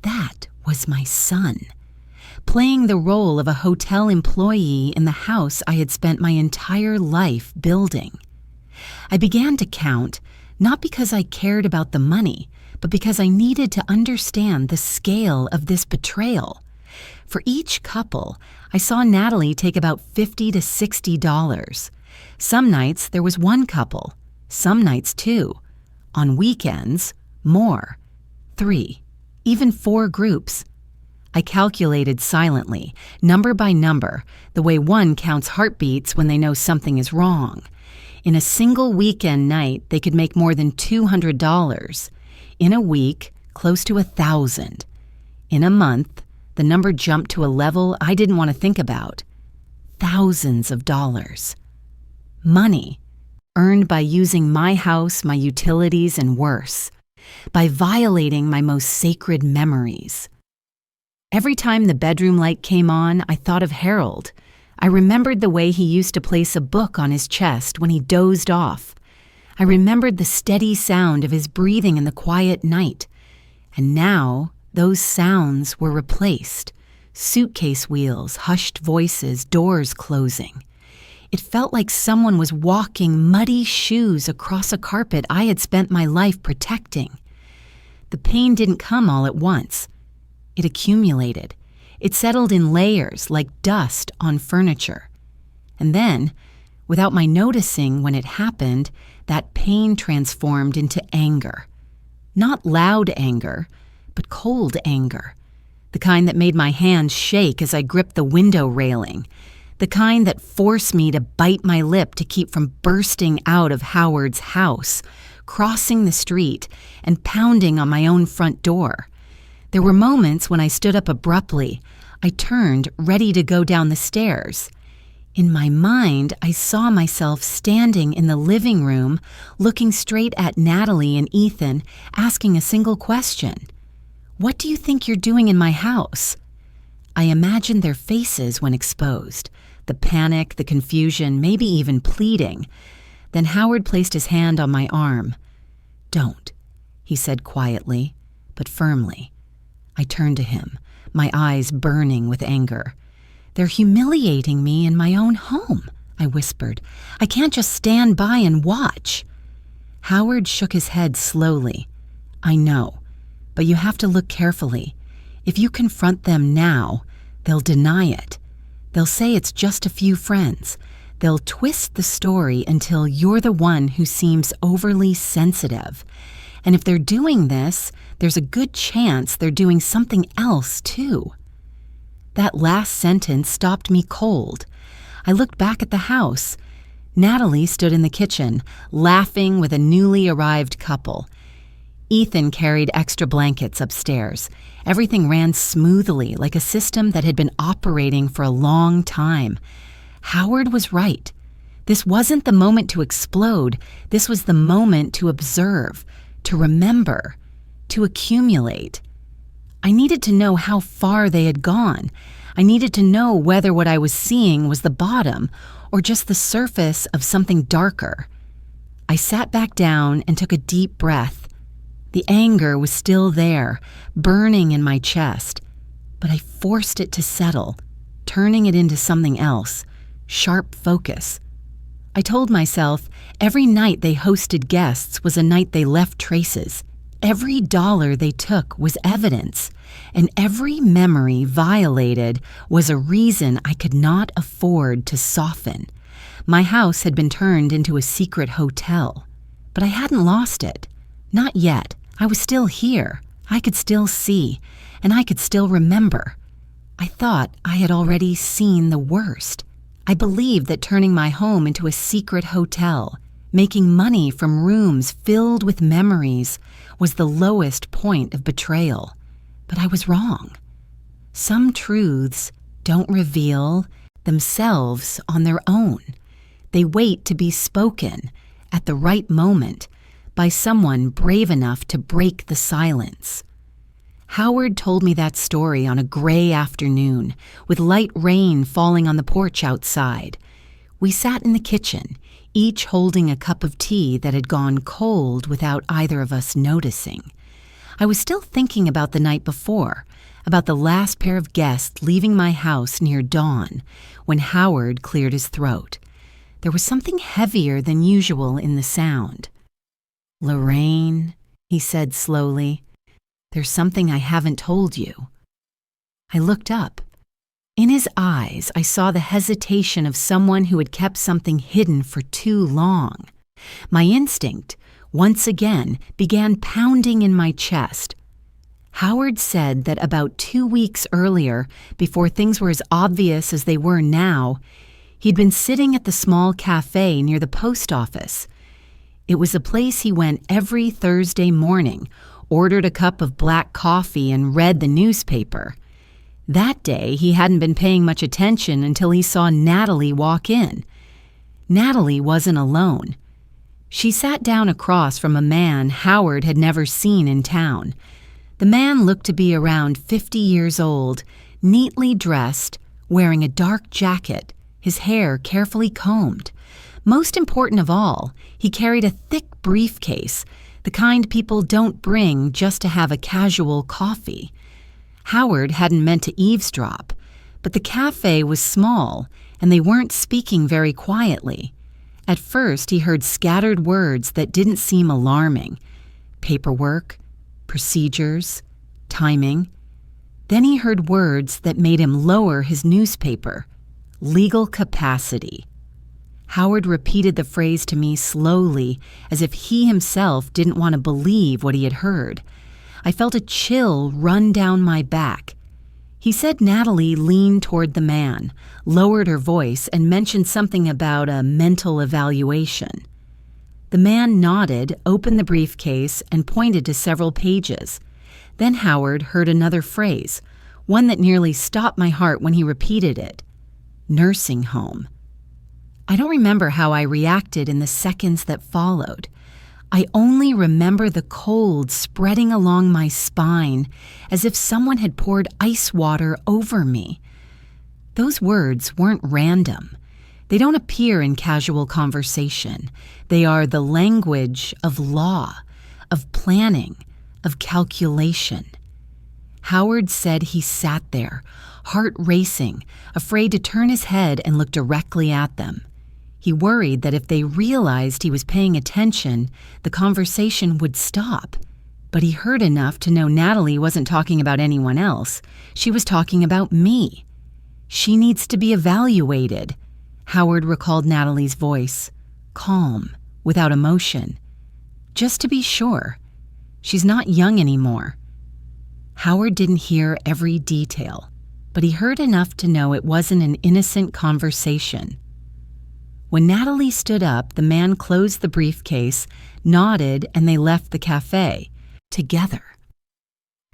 That was my son, playing the role of a hotel employee in the house I had spent my entire life building. I began to count, not because I cared about the money, but because I needed to understand the scale of this betrayal. For each couple, I saw Natalie take about $50 to $60. Some nights there was one couple, some nights two. On weekends, more. 3, even 4 groups. I calculated silently, number by number, the way one counts heartbeats when they know something is wrong. In a single weekend night, they could make more than $200. In a week, close to $1,000. In a month, the number jumped to a level I didn't want to think about. Thousands of dollars. Money, earned by using my house, my utilities, and worse, by violating my most sacred memories. Every time the bedroom light came on, I thought of Harold. I remembered the way he used to place a book on his chest when he dozed off. I remembered the steady sound of his breathing in the quiet night. And now, those sounds were replaced. Suitcase wheels, hushed voices, doors closing. It felt like someone was walking muddy shoes across a carpet I had spent my life protecting. The pain didn't come all at once. It accumulated. It settled in layers like dust on furniture. And then, without my noticing when it happened, that pain transformed into anger. Not loud anger, but cold anger. The kind that made my hands shake as I gripped the window railing. The kind that forced me to bite my lip to keep from bursting out of Howard's house, crossing the street, and pounding on my own front door. There were moments when I stood up abruptly. I turned, ready to go down the stairs. In my mind, I saw myself standing in the living room, looking straight at Natalie and Ethan, asking a single question. "What do you think you're doing in my house?" I imagined their faces when exposed, the panic, the confusion, maybe even pleading. Then Howard placed his hand on my arm. "Don't," he said quietly, but firmly. I turned to him, my eyes burning with anger. "They're humiliating me in my own home," I whispered. "I can't just stand by and watch." Howard shook his head slowly. "I know, but you have to look carefully. If you confront them now, they'll deny it. They'll say it's just a few friends. They'll twist the story until you're the one who seems overly sensitive. And if they're doing this, there's a good chance they're doing something else too." That last sentence stopped me cold. I looked back at the house. Natalie stood in the kitchen, laughing with a newly arrived couple. Ethan carried extra blankets upstairs. Everything ran smoothly, like a system that had been operating for a long time. Howard was right. This wasn't the moment to explode. This was the moment to observe, to remember, to accumulate. I needed to know how far they had gone. I needed to know whether what I was seeing was the bottom or just the surface of something darker. I sat back down and took a deep breath. The anger was still there, burning in my chest, but I forced it to settle, turning it into something else, sharp focus. I told myself every night they hosted guests was a night they left traces. Every dollar they took was evidence, and every memory violated was a reason I could not afford to soften. My house had been turned into a secret hotel, but I hadn't lost it. Not yet. I was still here. I could still see, and I could still remember. I thought I had already seen the worst. I believed that turning my home into a secret hotel, making money from rooms filled with memories, was the lowest point of betrayal. But I was wrong. Some truths don't reveal themselves on their own. They wait to be spoken at the right moment by someone brave enough to break the silence. Howard told me that story on a gray afternoon, with light rain falling on the porch outside. We sat in the kitchen, each holding a cup of tea that had gone cold without either of us noticing. I was still thinking about the night before, about the last pair of guests leaving my house near dawn, when Howard cleared his throat. There was something heavier than usual in the sound. "Lorraine," he said slowly. "There's something I haven't told you." I looked up. In his eyes, I saw the hesitation of someone who had kept something hidden for too long. My instinct, once again, began pounding in my chest. Howard said that about 2 weeks earlier, before things were as obvious as they were now, he'd been sitting at the small cafe near the post office. It was a place he went every Thursday morning, ordered a cup of black coffee, and read the newspaper. That day, he hadn't been paying much attention until he saw Natalie walk in. Natalie wasn't alone. She sat down across from a man Howard had never seen in town. The man looked to be around 50 years old, neatly dressed, wearing a dark jacket, his hair carefully combed. Most important of all, he carried a thick briefcase, the kind people don't bring just to have a casual coffee. Howard hadn't meant to eavesdrop, but the cafe was small, and they weren't speaking very quietly. At first, he heard scattered words that didn't seem alarming. Paperwork, procedures, timing. Then he heard words that made him lower his newspaper. Legal capacity. Howard repeated the phrase to me slowly, as if he himself didn't want to believe what he had heard. I felt a chill run down my back. He said Natalie leaned toward the man, lowered her voice, and mentioned something about a mental evaluation. The man nodded, opened the briefcase, and pointed to several pages. Then Howard heard another phrase, one that nearly stopped my heart when he repeated it. Nursing home. I don't remember how I reacted in the seconds that followed. I only remember the cold spreading along my spine as if someone had poured ice water over me. Those words weren't random. They don't appear in casual conversation. They are the language of law, of planning, of calculation. Howard said he sat there, heart racing, afraid to turn his head and look directly at them. He worried that if they realized he was paying attention, the conversation would stop. But he heard enough to know Natalie wasn't talking about anyone else. She was talking about me. She needs to be evaluated. Howard recalled Natalie's voice, calm, without emotion. Just to be sure. She's not young anymore. Howard didn't hear every detail, but he heard enough to know it wasn't an innocent conversation. When Natalie stood up, the man closed the briefcase, nodded, and they left the cafe, together.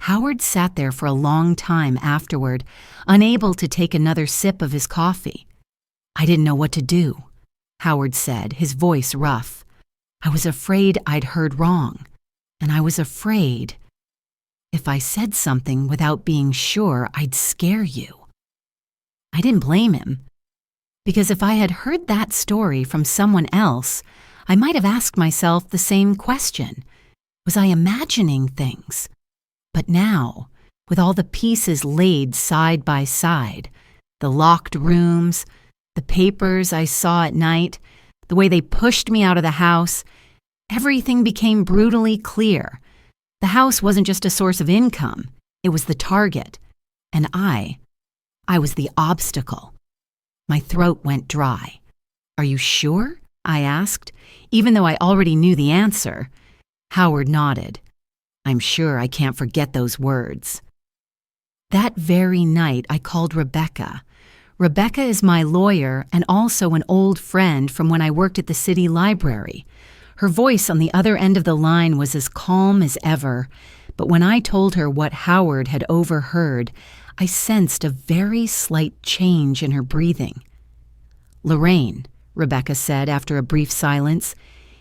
Howard sat there for a long time afterward, unable to take another sip of his coffee. I didn't know what to do, Howard said, his voice rough. I was afraid I'd heard wrong, and I was afraid if I said something without being sure, I'd scare you. I didn't blame him. Because if I had heard that story from someone else, I might have asked myself the same question. Was I imagining things? But now, with all the pieces laid side by side, the locked rooms, the papers I saw at night, the way they pushed me out of the house, everything became brutally clear. The house wasn't just a source of income, it was the target. And I was the obstacle. My throat went dry. Are you sure? I asked, even though I already knew the answer. Howard nodded. I'm sure I can't forget those words. That very night, I called Rebecca. Rebecca is my lawyer and also an old friend from when I worked at the city library. Her voice on the other end of the line was as calm as ever, but when I told her what Howard had overheard, I sensed a very slight change in her breathing. Lorraine, Rebecca said after a brief silence,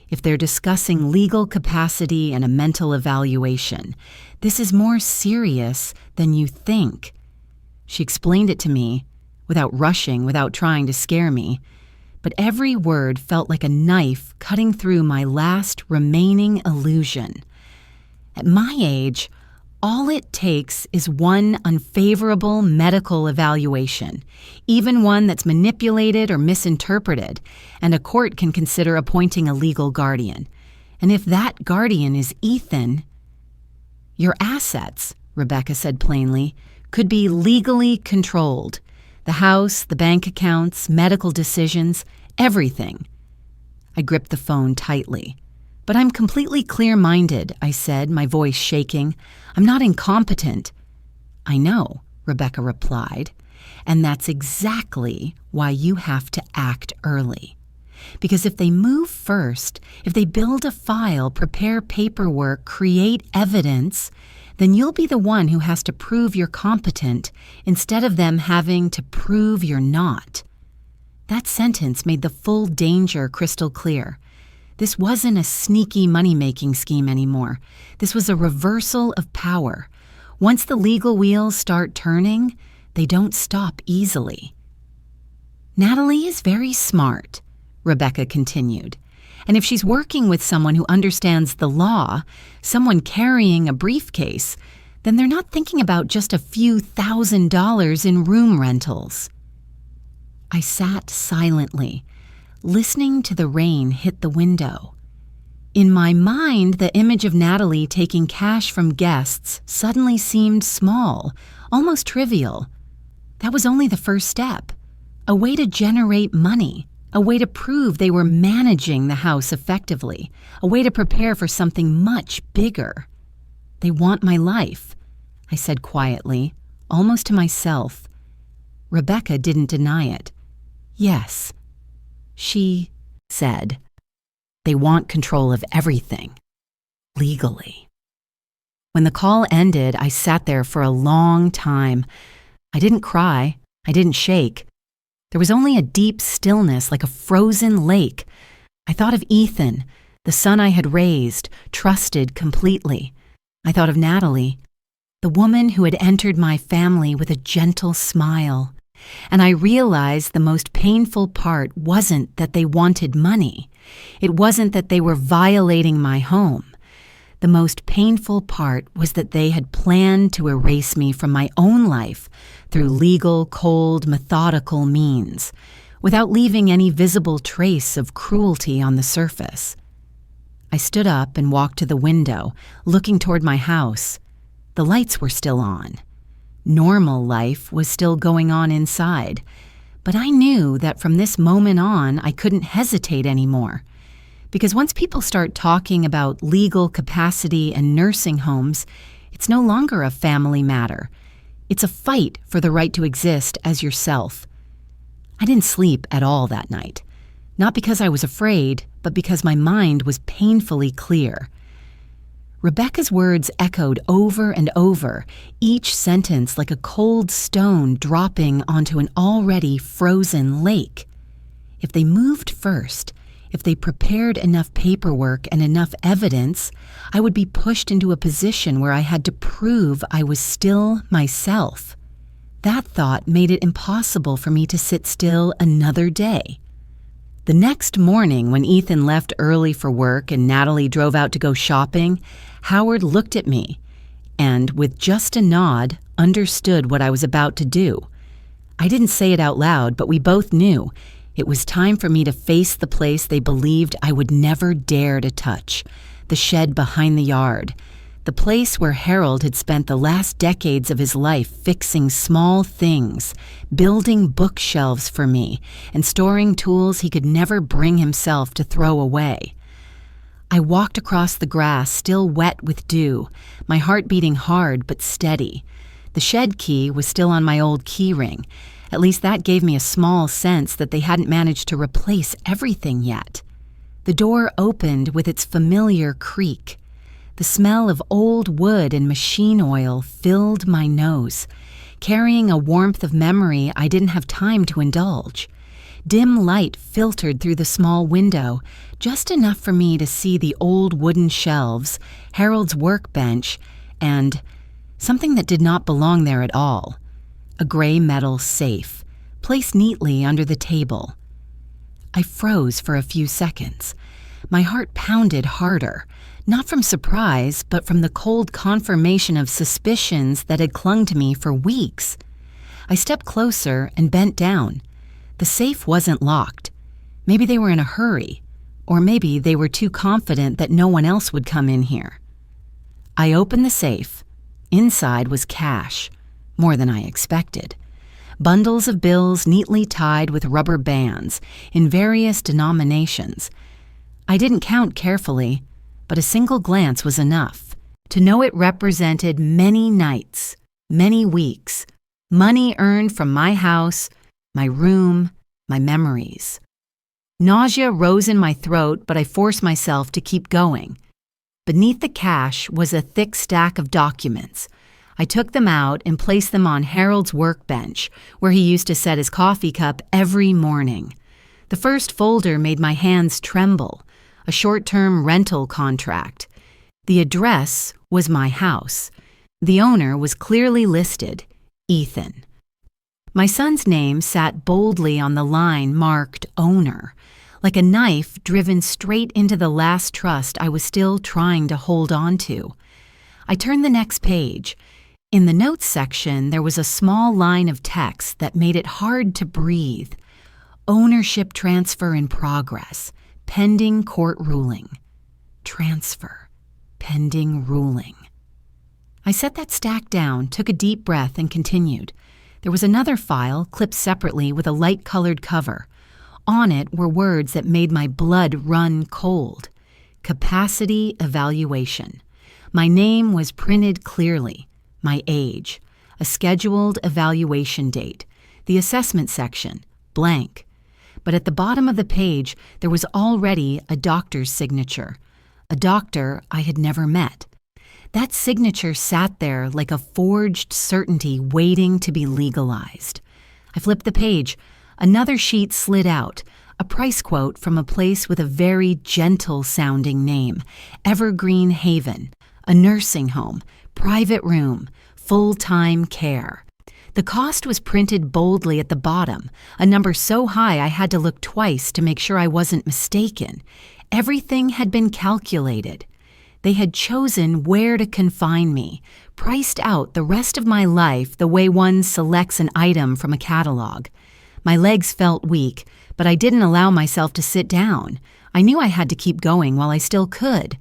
if they're discussing legal capacity and a mental evaluation, this is more serious than you think. She explained it to me, without rushing, without trying to scare me, but every word felt like a knife cutting through my last remaining illusion. At my age, all it takes is one unfavorable medical evaluation, even one that's manipulated or misinterpreted, and a court can consider appointing a legal guardian. And if that guardian is Ethan, your assets, Rebecca said plainly, could be legally controlled. The house, the bank accounts, medical decisions, everything. I gripped the phone tightly. But I'm completely clear-minded, I said, my voice shaking. I'm not incompetent. I know, Rebecca replied, and that's exactly why you have to act early. Because if they move first, if they build a file, prepare paperwork, create evidence, then you'll be the one who has to prove you're competent instead of them having to prove you're not. That sentence made the full danger crystal clear. This wasn't a sneaky money-making scheme anymore. This was a reversal of power. Once the legal wheels start turning, they don't stop easily. Natalie is very smart, Rebecca continued. And if she's working with someone who understands the law, someone carrying a briefcase, then they're not thinking about just a few $1,000s in room rentals. I sat silently, listening to the rain hit the window. In my mind, the image of Natalie taking cash from guests suddenly seemed small, almost trivial. That was only the first step, a way to generate money, a way to prove they were managing the house effectively, a way to prepare for something much bigger. They want my life, I said quietly, almost to myself. Rebecca didn't deny it. Yes, she said. They want control of everything, legally. When the call ended, I sat there for a long time. I didn't cry. I didn't shake. There was only a deep stillness like a frozen lake. I thought of Ethan, the son I had raised, trusted completely. I thought of Natalie, the woman who had entered my family with a gentle smile. And I realized the most painful part wasn't that they wanted money. It wasn't that they were violating my home. The most painful part was that they had planned to erase me from my own life through legal, cold, methodical means, without leaving any visible trace of cruelty on the surface. I stood up and walked to the window, looking toward my house. The lights were still on. Normal life was still going on inside, but I knew that from this moment on, I couldn't hesitate anymore. Because once people start talking about legal capacity and nursing homes, it's no longer a family matter. It's a fight for the right to exist as yourself. I didn't sleep at all that night. Not because I was afraid, but because my mind was painfully clear. Rebecca's words echoed over and over, each sentence like a cold stone dropping onto an already frozen lake. If they moved first, if they prepared enough paperwork and enough evidence, I would be pushed into a position where I had to prove I was still myself. That thought made it impossible for me to sit still another day. The next morning, when Ethan left early for work and Natalie drove out to go shopping, Howard looked at me and, with just a nod, understood what I was about to do. I didn't say it out loud, but we both knew. It was time for me to face the place they believed I would never dare to touch, the shed behind the yard, the place where Harold had spent the last decades of his life fixing small things, building bookshelves for me, and storing tools he could never bring himself to throw away. I walked across the grass, still wet with dew, my heart beating hard but steady. The shed key was still on my old key ring. At least that gave me a small sense that they hadn't managed to replace everything yet. The door opened with its familiar creak. The smell of old wood and machine oil filled my nose, carrying a warmth of memory I didn't have time to indulge. Dim light filtered through the small window, just enough for me to see the old wooden shelves, Harold's workbench, and something that did not belong there at all. A gray metal safe, placed neatly under the table. I froze for a few seconds. My heart pounded harder, not from surprise, but from the cold confirmation of suspicions that had clung to me for weeks. I stepped closer and bent down. The safe wasn't locked. Maybe they were in a hurry. Or maybe they were too confident that no one else would come in here. I opened the safe. Inside was cash, more than I expected. Bundles of bills neatly tied with rubber bands in various denominations. I didn't count carefully, but a single glance was enough to know it represented many nights, many weeks, money earned from my house, my room, my memories. Nausea rose in my throat, but I forced myself to keep going. Beneath the cash was a thick stack of documents. I took them out and placed them on Harold's workbench, where he used to set his coffee cup every morning. The first folder made my hands tremble, a short-term rental contract. The address was my house. The owner was clearly listed, Ethan. My son's name sat boldly on the line marked owner, like a knife driven straight into the last trust I was still trying to hold on to. I turned the next page. In the notes section, there was a small line of text that made it hard to breathe. Ownership transfer in progress, pending court ruling. Transfer, pending ruling. I set that stack down, took a deep breath, and continued. There was another file clipped separately with a light-colored cover. On it were words that made my blood run cold. Capacity evaluation. My name was printed clearly. My age. A scheduled evaluation date. The assessment section. Blank. But at the bottom of the page, there was already a doctor's signature. A doctor I had never met. That signature sat there like a forged certainty waiting to be legalized. I flipped the page. Another sheet slid out, a price quote from a place with a very gentle-sounding name, Evergreen Haven, a nursing home, private room, full-time care. The cost was printed boldly at the bottom, a number so high I had to look twice to make sure I wasn't mistaken. Everything had been calculated. They had chosen where to confine me, priced out the rest of my life the way one selects an item from a catalog. My legs felt weak, but I didn't allow myself to sit down. I knew I had to keep going while I still could.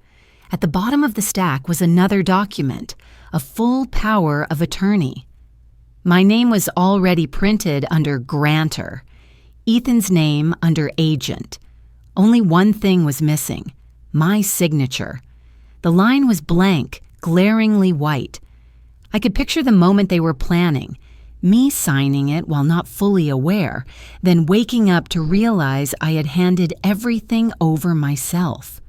At the bottom of the stack was another document, a full power of attorney. My name was already printed under grantor, Ethan's name under agent. Only one thing was missing, my signature. The line was blank, glaringly white. I could picture the moment they were planning, me signing it while not fully aware, then waking up to realize I had handed everything over myself.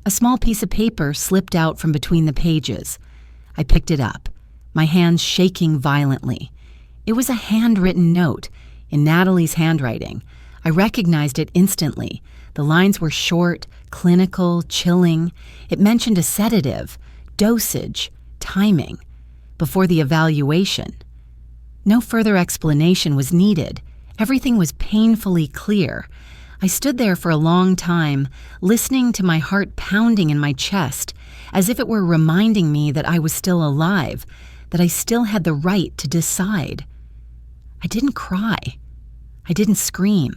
A small piece of paper slipped out from between the pages. I picked it up, my hands shaking violently. It was a handwritten note, in Natalie's handwriting. I recognized it instantly. The lines were short, clinical, chilling. It mentioned a sedative, dosage, timing, before the evaluation. No further explanation was needed. Everything was painfully clear. I stood there for a long time, listening to my heart pounding in my chest, as if it were reminding me that I was still alive, that I still had the right to decide. I didn't cry. I didn't scream.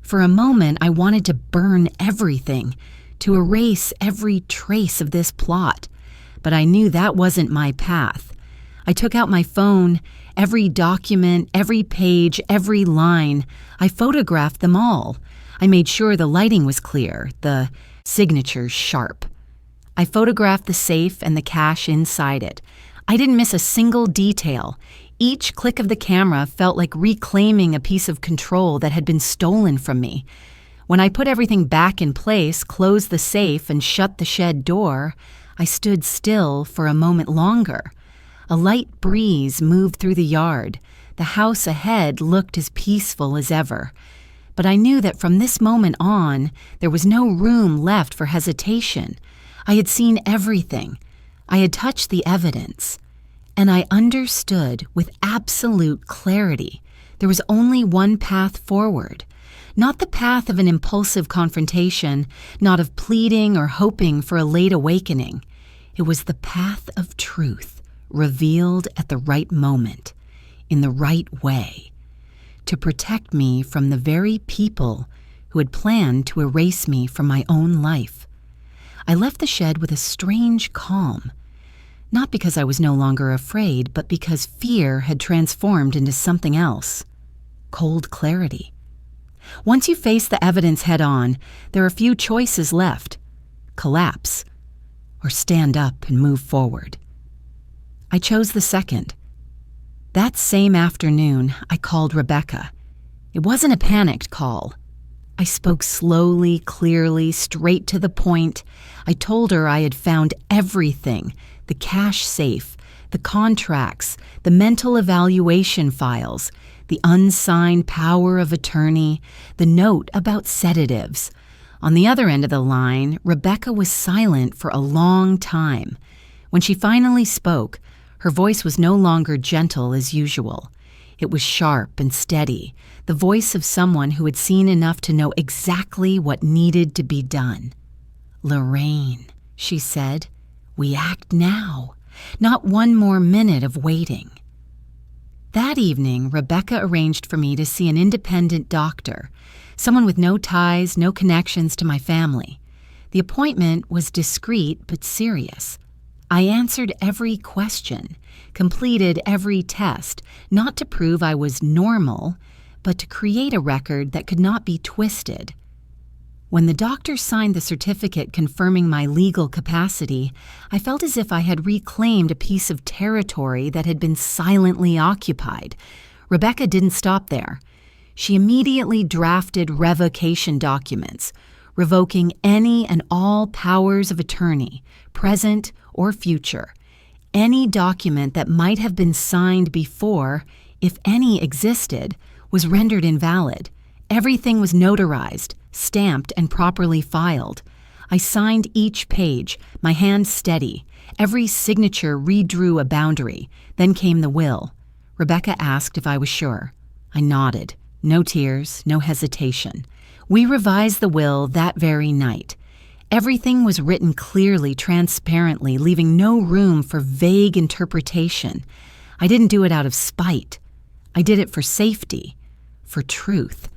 For a moment, I wanted to burn everything, to erase every trace of this plot, but I knew that wasn't my path. I took out my phone. Every document, every page, every line, I photographed them all. I made sure the lighting was clear, the signatures sharp. I photographed the safe and the cash inside it. I didn't miss a single detail. Each click of the camera felt like reclaiming a piece of control that had been stolen from me. When I put everything back in place, closed the safe, and shut the shed door, I stood still for a moment longer. A light breeze moved through the yard. The house ahead looked as peaceful as ever. But I knew that from this moment on, there was no room left for hesitation. I had seen everything. I had touched the evidence. And I understood with absolute clarity there was only one path forward. Not the path of an impulsive confrontation, not of pleading or hoping for a late awakening. It was the path of truth. Revealed at the right moment, in the right way, to protect me from the very people who had planned to erase me from my own life. I left the shed with a strange calm, not because I was no longer afraid, but because fear had transformed into something else, cold clarity. Once you face the evidence head-on, there are few choices left: collapse or stand up and move forward. I chose the second. That same afternoon, I called Rebecca. It wasn't a panicked call. I spoke slowly, clearly, straight to the point. I told her I had found everything: the cash safe, the contracts, the mental evaluation files, the unsigned power of attorney, the note about sedatives. On the other end of the line, Rebecca was silent for a long time. When she finally spoke, her voice was no longer gentle as usual. It was sharp and steady, the voice of someone who had seen enough to know exactly what needed to be done. "Lorraine," she said, "we act now. Not one more minute of waiting." That evening, Rebecca arranged for me to see an independent doctor, someone with no ties, no connections to my family. The appointment was discreet but serious. I answered every question, completed every test, not to prove I was normal, but to create a record that could not be twisted. When the doctor signed the certificate confirming my legal capacity, I felt as if I had reclaimed a piece of territory that had been silently occupied. Rebecca didn't stop there. She immediately drafted revocation documents, revoking any and all powers of attorney, present or future. Any document that might have been signed before, if any existed, was rendered invalid. Everything was notarized, stamped, and properly filed. I signed each page, my hand steady. Every signature redrew a boundary. Then came the will. Rebecca asked if I was sure. I nodded. No tears, no hesitation. We revised the will that very night. Everything was written clearly, transparently, leaving no room for vague interpretation. I didn't do it out of spite. I did it for safety, for truth.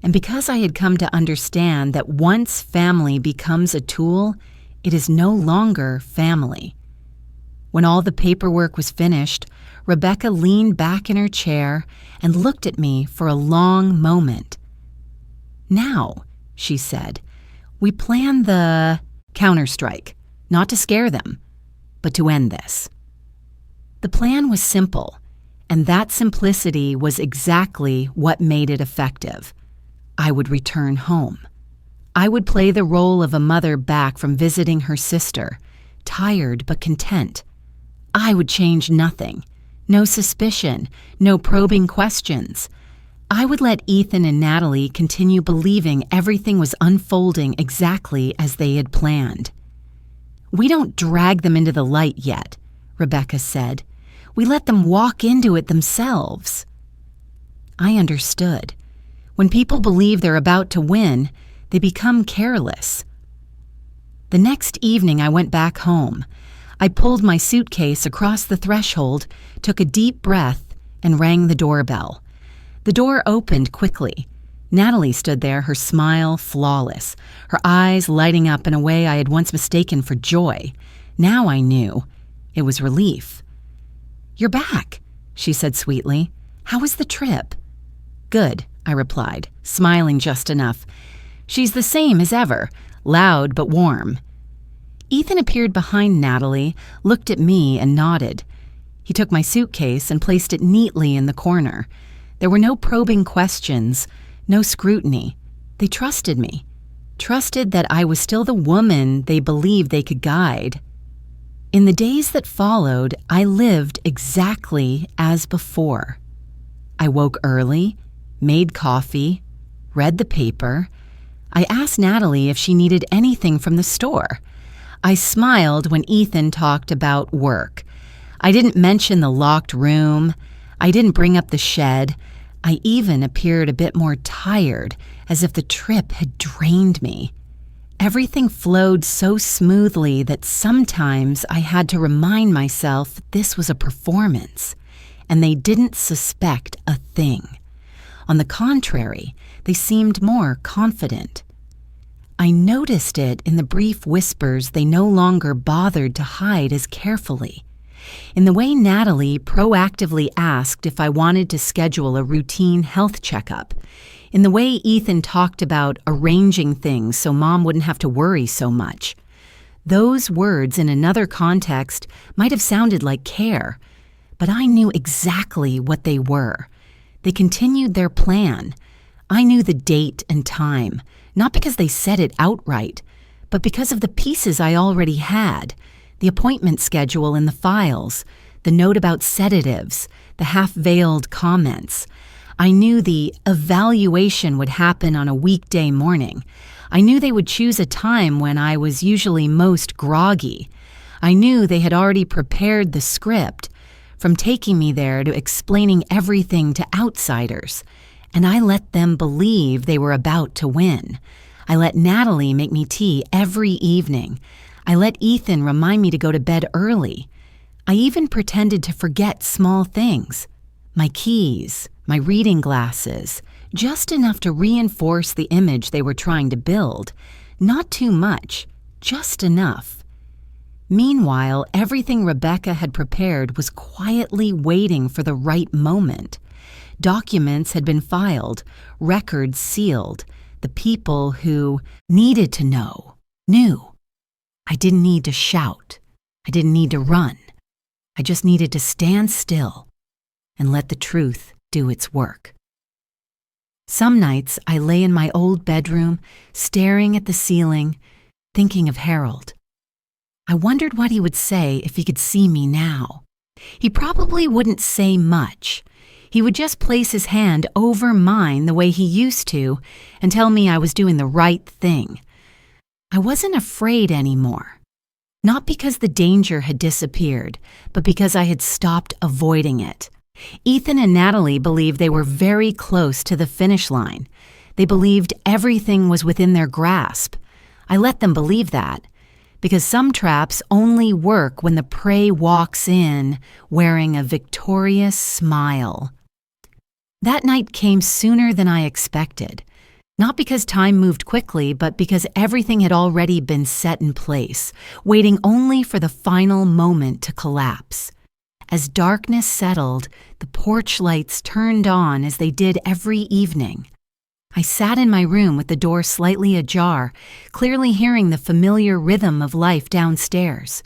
And because I had come to understand that once family becomes a tool, it is no longer family. When all the paperwork was finished, Rebecca leaned back in her chair and looked at me for a long moment. "Now," she said, "we plan the counterstrike, not to scare them, but to end this." The plan was simple, and that simplicity was exactly what made it effective. I would return home. I would play the role of a mother back from visiting her sister, tired but content. I would change nothing. No suspicion, no probing questions. I would let Ethan and Natalie continue believing everything was unfolding exactly as they had planned. "We don't drag them into the light yet," Rebecca said. "We let them walk into it themselves." I understood. When people believe they're about to win, they become careless. The next evening I went back home. I pulled my suitcase across the threshold, took a deep breath, and rang the doorbell. The door opened quickly. Natalie stood there, her smile flawless, her eyes lighting up in a way I had once mistaken for joy. Now I knew. It was relief. "You're back," she said sweetly. "How was the trip?" "Good," I replied, smiling just enough. "She's the same as ever, loud but warm." Ethan appeared behind Natalie, looked at me, and nodded. He took my suitcase and placed it neatly in the corner. There were no probing questions, no scrutiny. They trusted me, trusted that I was still the woman they believed they could guide. In the days that followed, I lived exactly as before. I woke early, made coffee, read the paper. I asked Natalie if she needed anything from the store. I smiled when Ethan talked about work. I didn't mention the locked room. I didn't bring up the shed. I even appeared a bit more tired, as if the trip had drained me. Everything flowed so smoothly that sometimes I had to remind myself this was a performance, and they didn't suspect a thing. On the contrary, they seemed more confident. I noticed it in the brief whispers they no longer bothered to hide as carefully, in the way Natalie proactively asked if I wanted to schedule a routine health checkup, in the way Ethan talked about arranging things so Mom wouldn't have to worry so much. Those words in another context might have sounded like care, but I knew exactly what they were. They continued their plan. I knew the date and time, not because they said it outright, but because of the pieces I already had, the appointment schedule in the files, the note about sedatives, the half-veiled comments. I knew the evaluation would happen on a weekday morning. I knew they would choose a time when I was usually most groggy. I knew they had already prepared the script, from taking me there to explaining everything to outsiders. And I let them believe they were about to win. I let Natalie make me tea every evening. I let Ethan remind me to go to bed early. I even pretended to forget small things. My keys, my reading glasses, just enough to reinforce the image they were trying to build. Not too much, just enough. Meanwhile, everything Rebecca had prepared was quietly waiting for the right moment. Documents had been filed, records sealed. The people who needed to know knew. I didn't need to shout. I didn't need to run. I just needed to stand still and let the truth do its work. Some nights I lay in my old bedroom, staring at the ceiling, thinking of Harold. I wondered what he would say if he could see me now. He probably wouldn't say much. He would just place his hand over mine the way he used to and tell me I was doing the right thing. I wasn't afraid anymore. Not because the danger had disappeared, but because I had stopped avoiding it. Ethan and Natalie believed they were very close to the finish line. They believed everything was within their grasp. I let them believe that, because some traps only work when the prey walks in wearing a victorious smile. That night came sooner than I expected, not because time moved quickly, but because everything had already been set in place, waiting only for the final moment to collapse. As darkness settled, the porch lights turned on as they did every evening. I sat in my room with the door slightly ajar, clearly hearing the familiar rhythm of life downstairs.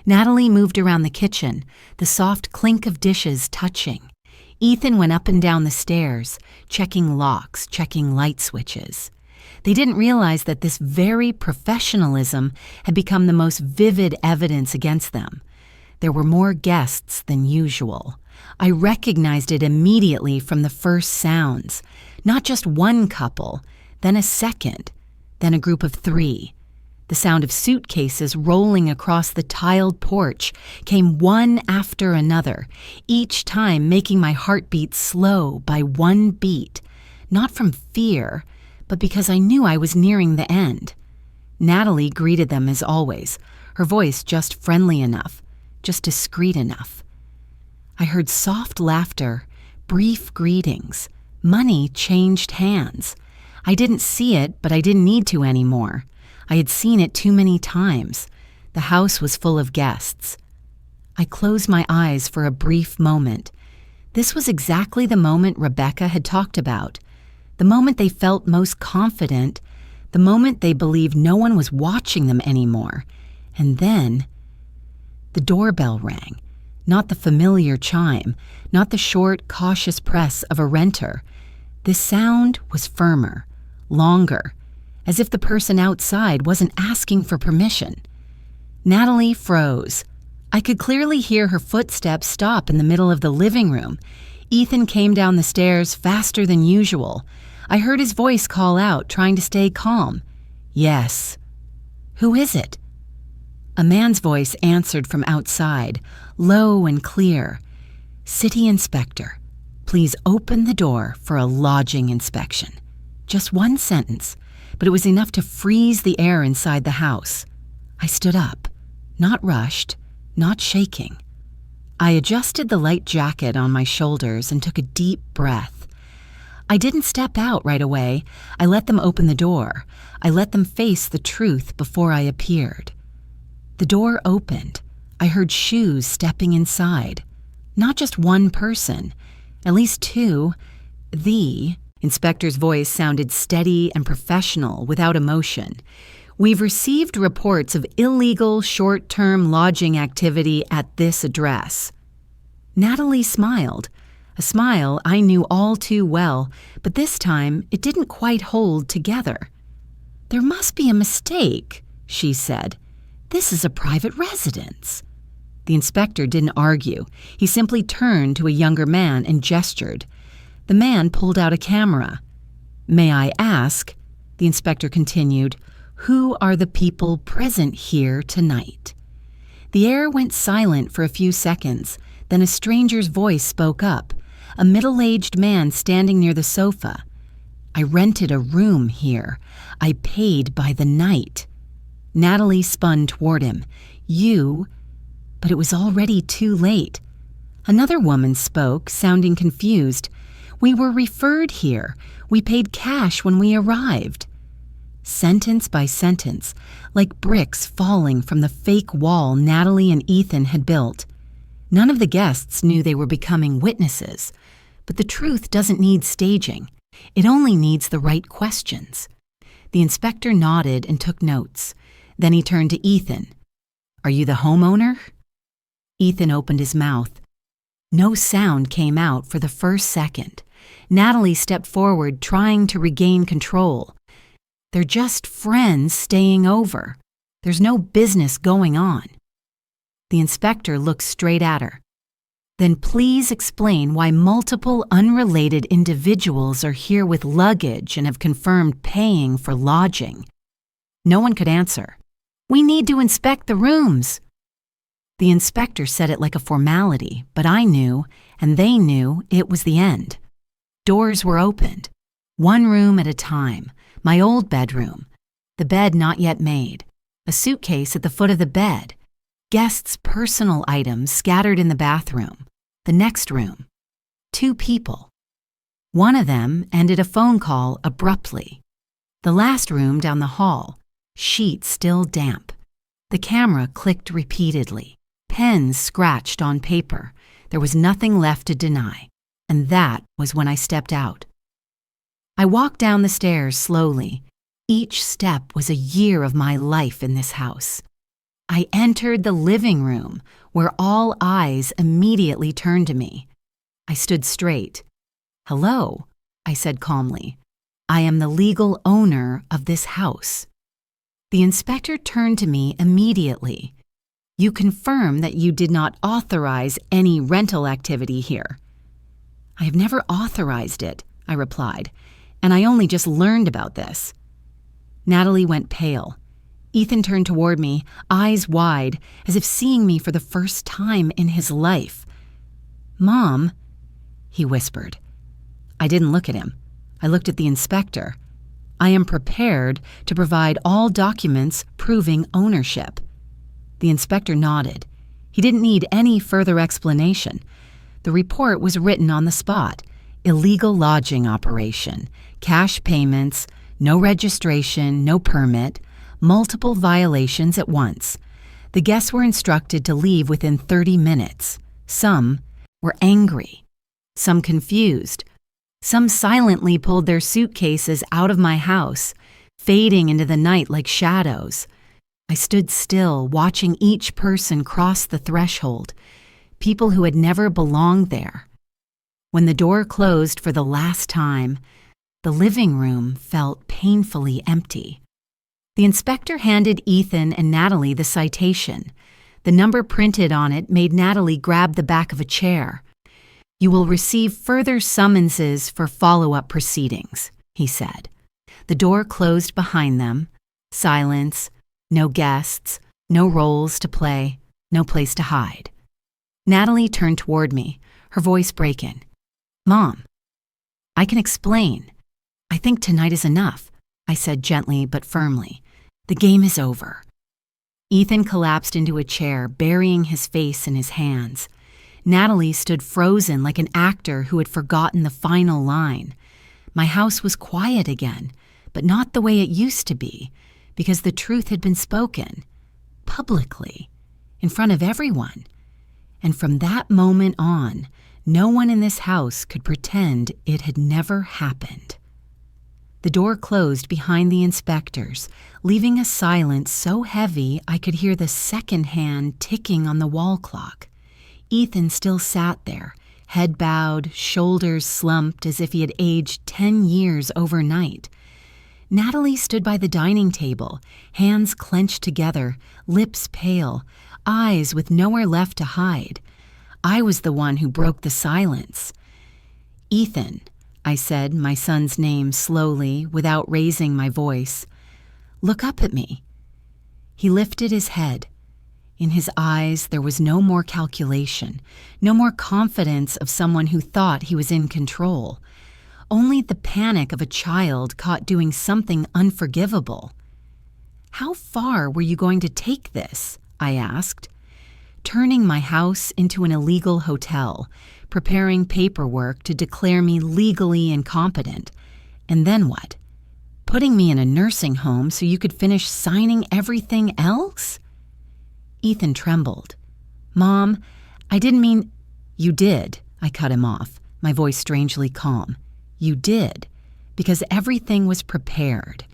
Natalie moved around the kitchen, the soft clink of dishes touching. Ethan went up and down the stairs, checking locks, checking light switches. They didn't realize that this very professionalism had become the most vivid evidence against them. There were more guests than usual. I recognized it immediately from the first sounds. Not just one couple, then a second, then a group of 3. The sound of suitcases rolling across the tiled porch came one after another, each time making my heartbeat slow by one beat, not from fear, but because I knew I was nearing the end. Natalie greeted them as always, her voice just friendly enough, just discreet enough. I heard soft laughter, brief greetings. Money changed hands. I didn't see it, but I didn't need to anymore. I had seen it too many times. The house was full of guests. I closed my eyes for a brief moment. This was exactly the moment Rebecca had talked about. The moment they felt most confident. The moment they believed no one was watching them anymore. And then the doorbell rang. Not the familiar chime, not the short, cautious press of a renter. This sound was firmer, longer, as if the person outside wasn't asking for permission. Natalie froze. I could clearly hear her footsteps stop in the middle of the living room. Ethan came down the stairs faster than usual. I heard his voice call out, trying to stay calm. "Yes." "Who is it?" A man's voice answered from outside, low and clear. "City Inspector, please open the door for a lodging inspection." Just one sentence, but it was enough to freeze the air inside the house. I stood up, not rushed, not shaking. I adjusted the light jacket on my shoulders and took a deep breath. I didn't step out right away. I let them open the door. I let them face the truth before I appeared. The door opened. I heard shoes stepping inside. Not just one person, at least two. The inspector's voice sounded steady and professional, without emotion. We've received reports of illegal short-term lodging activity at this address. Natalie smiled, a smile I knew all too well, but this time it didn't quite hold together. "There must be a mistake," she said. "This is a private residence." The inspector didn't argue. He simply turned to a younger man and gestured. The man pulled out a camera. "May I ask," the inspector continued, "who are the people present here tonight?" The air went silent for a few seconds. Then a stranger's voice spoke up, a middle-aged man standing near the sofa. "I rented a room here. I paid by the night." Natalie spun toward him. "You?" But it was already too late. Another woman spoke, sounding confused. "We were referred here. We paid cash when we arrived." Sentence by sentence, like bricks falling from the fake wall Natalie and Ethan had built. None of the guests knew they were becoming witnesses, but the truth doesn't need staging. It only needs the right questions. The inspector nodded and took notes. Then he turned to Ethan. "Are you the homeowner?" Ethan opened his mouth. No sound came out for the first second. Natalie stepped forward, trying to regain control. "They're just friends staying over. There's no business going on." The inspector looked straight at her. "Then please explain why multiple unrelated individuals are here with luggage and have confirmed paying for lodging." No one could answer. "We need to inspect the rooms." The inspector said it like a formality, but I knew, and they knew, it was the end. Doors were opened, one room at a time. My old bedroom, the bed not yet made, a suitcase at the foot of the bed, guests' personal items scattered in the bathroom, the next room, two people. One of them ended a phone call abruptly. The last room down the hall, sheets still damp. The camera clicked repeatedly. Pens scratched on paper. There was nothing left to deny, and that was when I stepped out. I walked down the stairs slowly. Each step was a year of my life in this house. I entered the living room, where all eyes immediately turned to me. I stood straight. "Hello," I said calmly. "I am the legal owner of this house." The inspector turned to me immediately. "You confirm that you did not authorize any rental activity here." "I have never authorized it," I replied, "and I only just learned about this." Natalie went pale. Ethan turned toward me, eyes wide, as if seeing me for the first time in his life. "Mom," he whispered. I didn't look at him. I looked at the inspector. "I am prepared to provide all documents proving ownership." The inspector nodded. He didn't need any further explanation. The report was written on the spot. Illegal lodging operation, cash payments, no registration, no permit, multiple violations at once. The guests were instructed to leave within 30 minutes. Some were angry, some confused. Some silently pulled their suitcases out of my house, fading into the night like shadows. I stood still, watching each person cross the threshold, people who had never belonged there. When the door closed for the last time, the living room felt painfully empty. The inspector handed Ethan and Natalie the citation. The number printed on it made Natalie grab the back of a chair. "You will receive further summonses for follow-up proceedings," he said. The door closed behind them. Silence, no guests, no roles to play, no place to hide. Natalie turned toward me, her voice breaking. "Mom, I can explain. I think tonight is enough," I said gently but firmly. "The game is over." Ethan collapsed into a chair, burying his face in his hands. Natalie stood frozen like an actor who had forgotten the final line. My house was quiet again, but not the way it used to be, because the truth had been spoken, publicly, in front of everyone. And from that moment on, no one in this house could pretend it had never happened. The door closed behind the inspectors, leaving a silence so heavy I could hear the second hand ticking on the wall clock. Ethan still sat there, head bowed, shoulders slumped as if he had aged 10 years overnight. Natalie stood by the dining table, hands clenched together, lips pale, eyes with nowhere left to hide. I was the one who broke the silence. "Ethan," I said my son's name slowly, without raising my voice. "Look up at me." He lifted his head. In his eyes there was no more calculation, no more confidence of someone who thought he was in control. Only the panic of a child caught doing something unforgivable. "How far were you going to take this?" I asked. "Turning my house into an illegal hotel, preparing paperwork to declare me legally incompetent. And then what? Putting me in a nursing home so you could finish signing everything else?" Ethan trembled. "Mom, I didn't mean—" "You did," I cut him off, my voice strangely calm. "You did, because everything was prepared.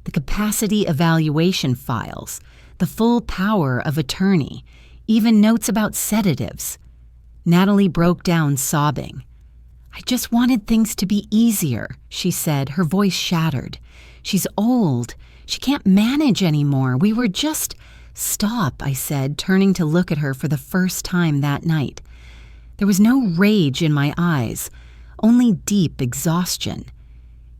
The capacity evaluation files, the full power of attorney, even notes about sedatives." Natalie broke down sobbing. "I just wanted things to be easier," she said, her voice shattered. "She's old. She can't manage anymore. We were just—" "Stop," I said, turning to look at her for the first time that night. There was no rage in my eyes, only deep exhaustion.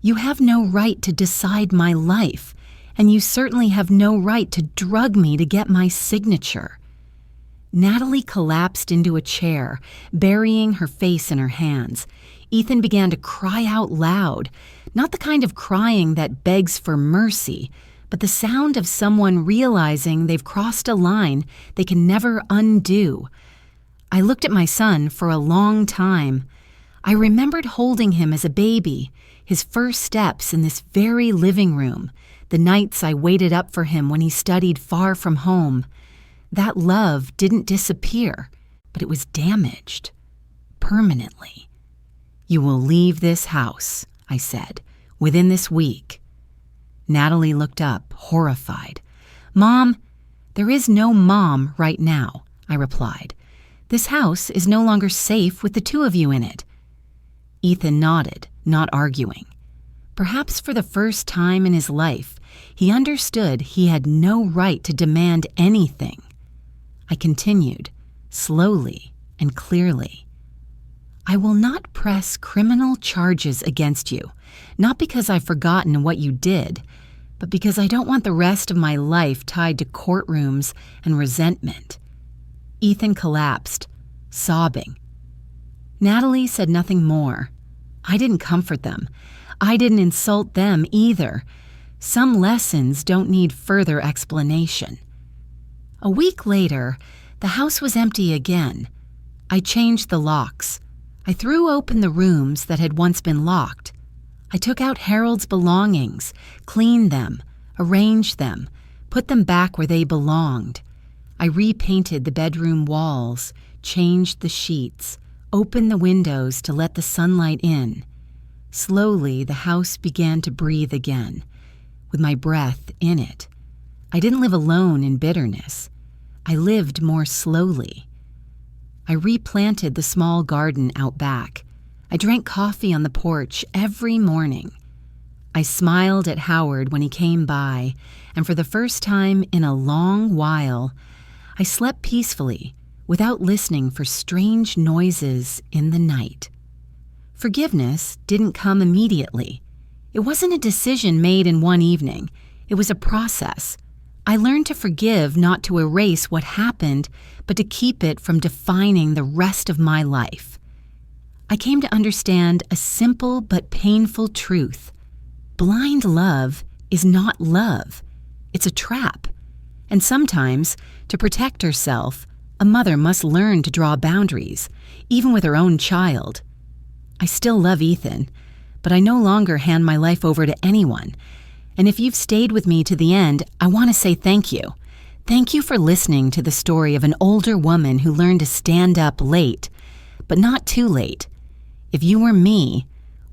"You have no right to decide my life, and you certainly have no right to drug me to get my signature." Natalie collapsed into a chair, burying her face in her hands. Ethan began to cry out loud, not the kind of crying that begs for mercy, but the sound of someone realizing they've crossed a line they can never undo. I looked at my son for a long time. I remembered holding him as a baby, his first steps in this very living room, the nights I waited up for him when he studied far from home. That love didn't disappear, but it was damaged, permanently. "You will leave this house," I said, "within this week." Natalie looked up, horrified. "Mom, there is no mom right now," I replied. "This house is no longer safe with the two of you in it." Ethan nodded, not arguing. Perhaps for the first time in his life, he understood he had no right to demand anything. I continued, slowly and clearly. "I will not press criminal charges against you, not because I've forgotten what you did, but because I don't want the rest of my life tied to courtrooms and resentment." Ethan collapsed, sobbing. Natalie said nothing more. I didn't comfort them. I didn't insult them either. Some lessons don't need further explanation. A week later, the house was empty again. I changed the locks. I threw open the rooms that had once been locked. I took out Harold's belongings, cleaned them, arranged them, put them back where they belonged. I repainted the bedroom walls, changed the sheets, opened the windows to let the sunlight in. Slowly, the house began to breathe again, with my breath in it. I didn't live alone in bitterness. I lived more slowly. I replanted the small garden out back. I drank coffee on the porch every morning. I smiled at Howard when he came by, and for the first time in a long while, I slept peacefully without listening for strange noises in the night. Forgiveness didn't come immediately. It wasn't a decision made in one evening. It was a process. I learned to forgive not to erase what happened, but to keep it from defining the rest of my life. I came to understand a simple but painful truth. Blind love is not love. It's a trap. And sometimes, to protect herself, a mother must learn to draw boundaries, even with her own child. I still love Ethan, but I no longer hand my life over to anyone. And if you've stayed with me to the end, I want to say thank you. Thank you for listening to the story of an older woman who learned to stand up late, but not too late. If you were me,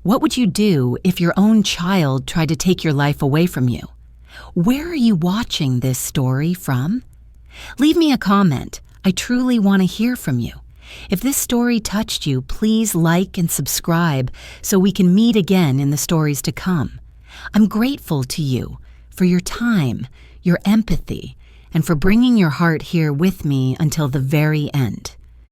what would you do if your own child tried to take your life away from you? Where are you watching this story from? Leave me a comment. I truly want to hear from you. If this story touched you, please like and subscribe so we can meet again in the stories to come. I'm grateful to you for your time, your empathy, and for bringing your heart here with me until the very end.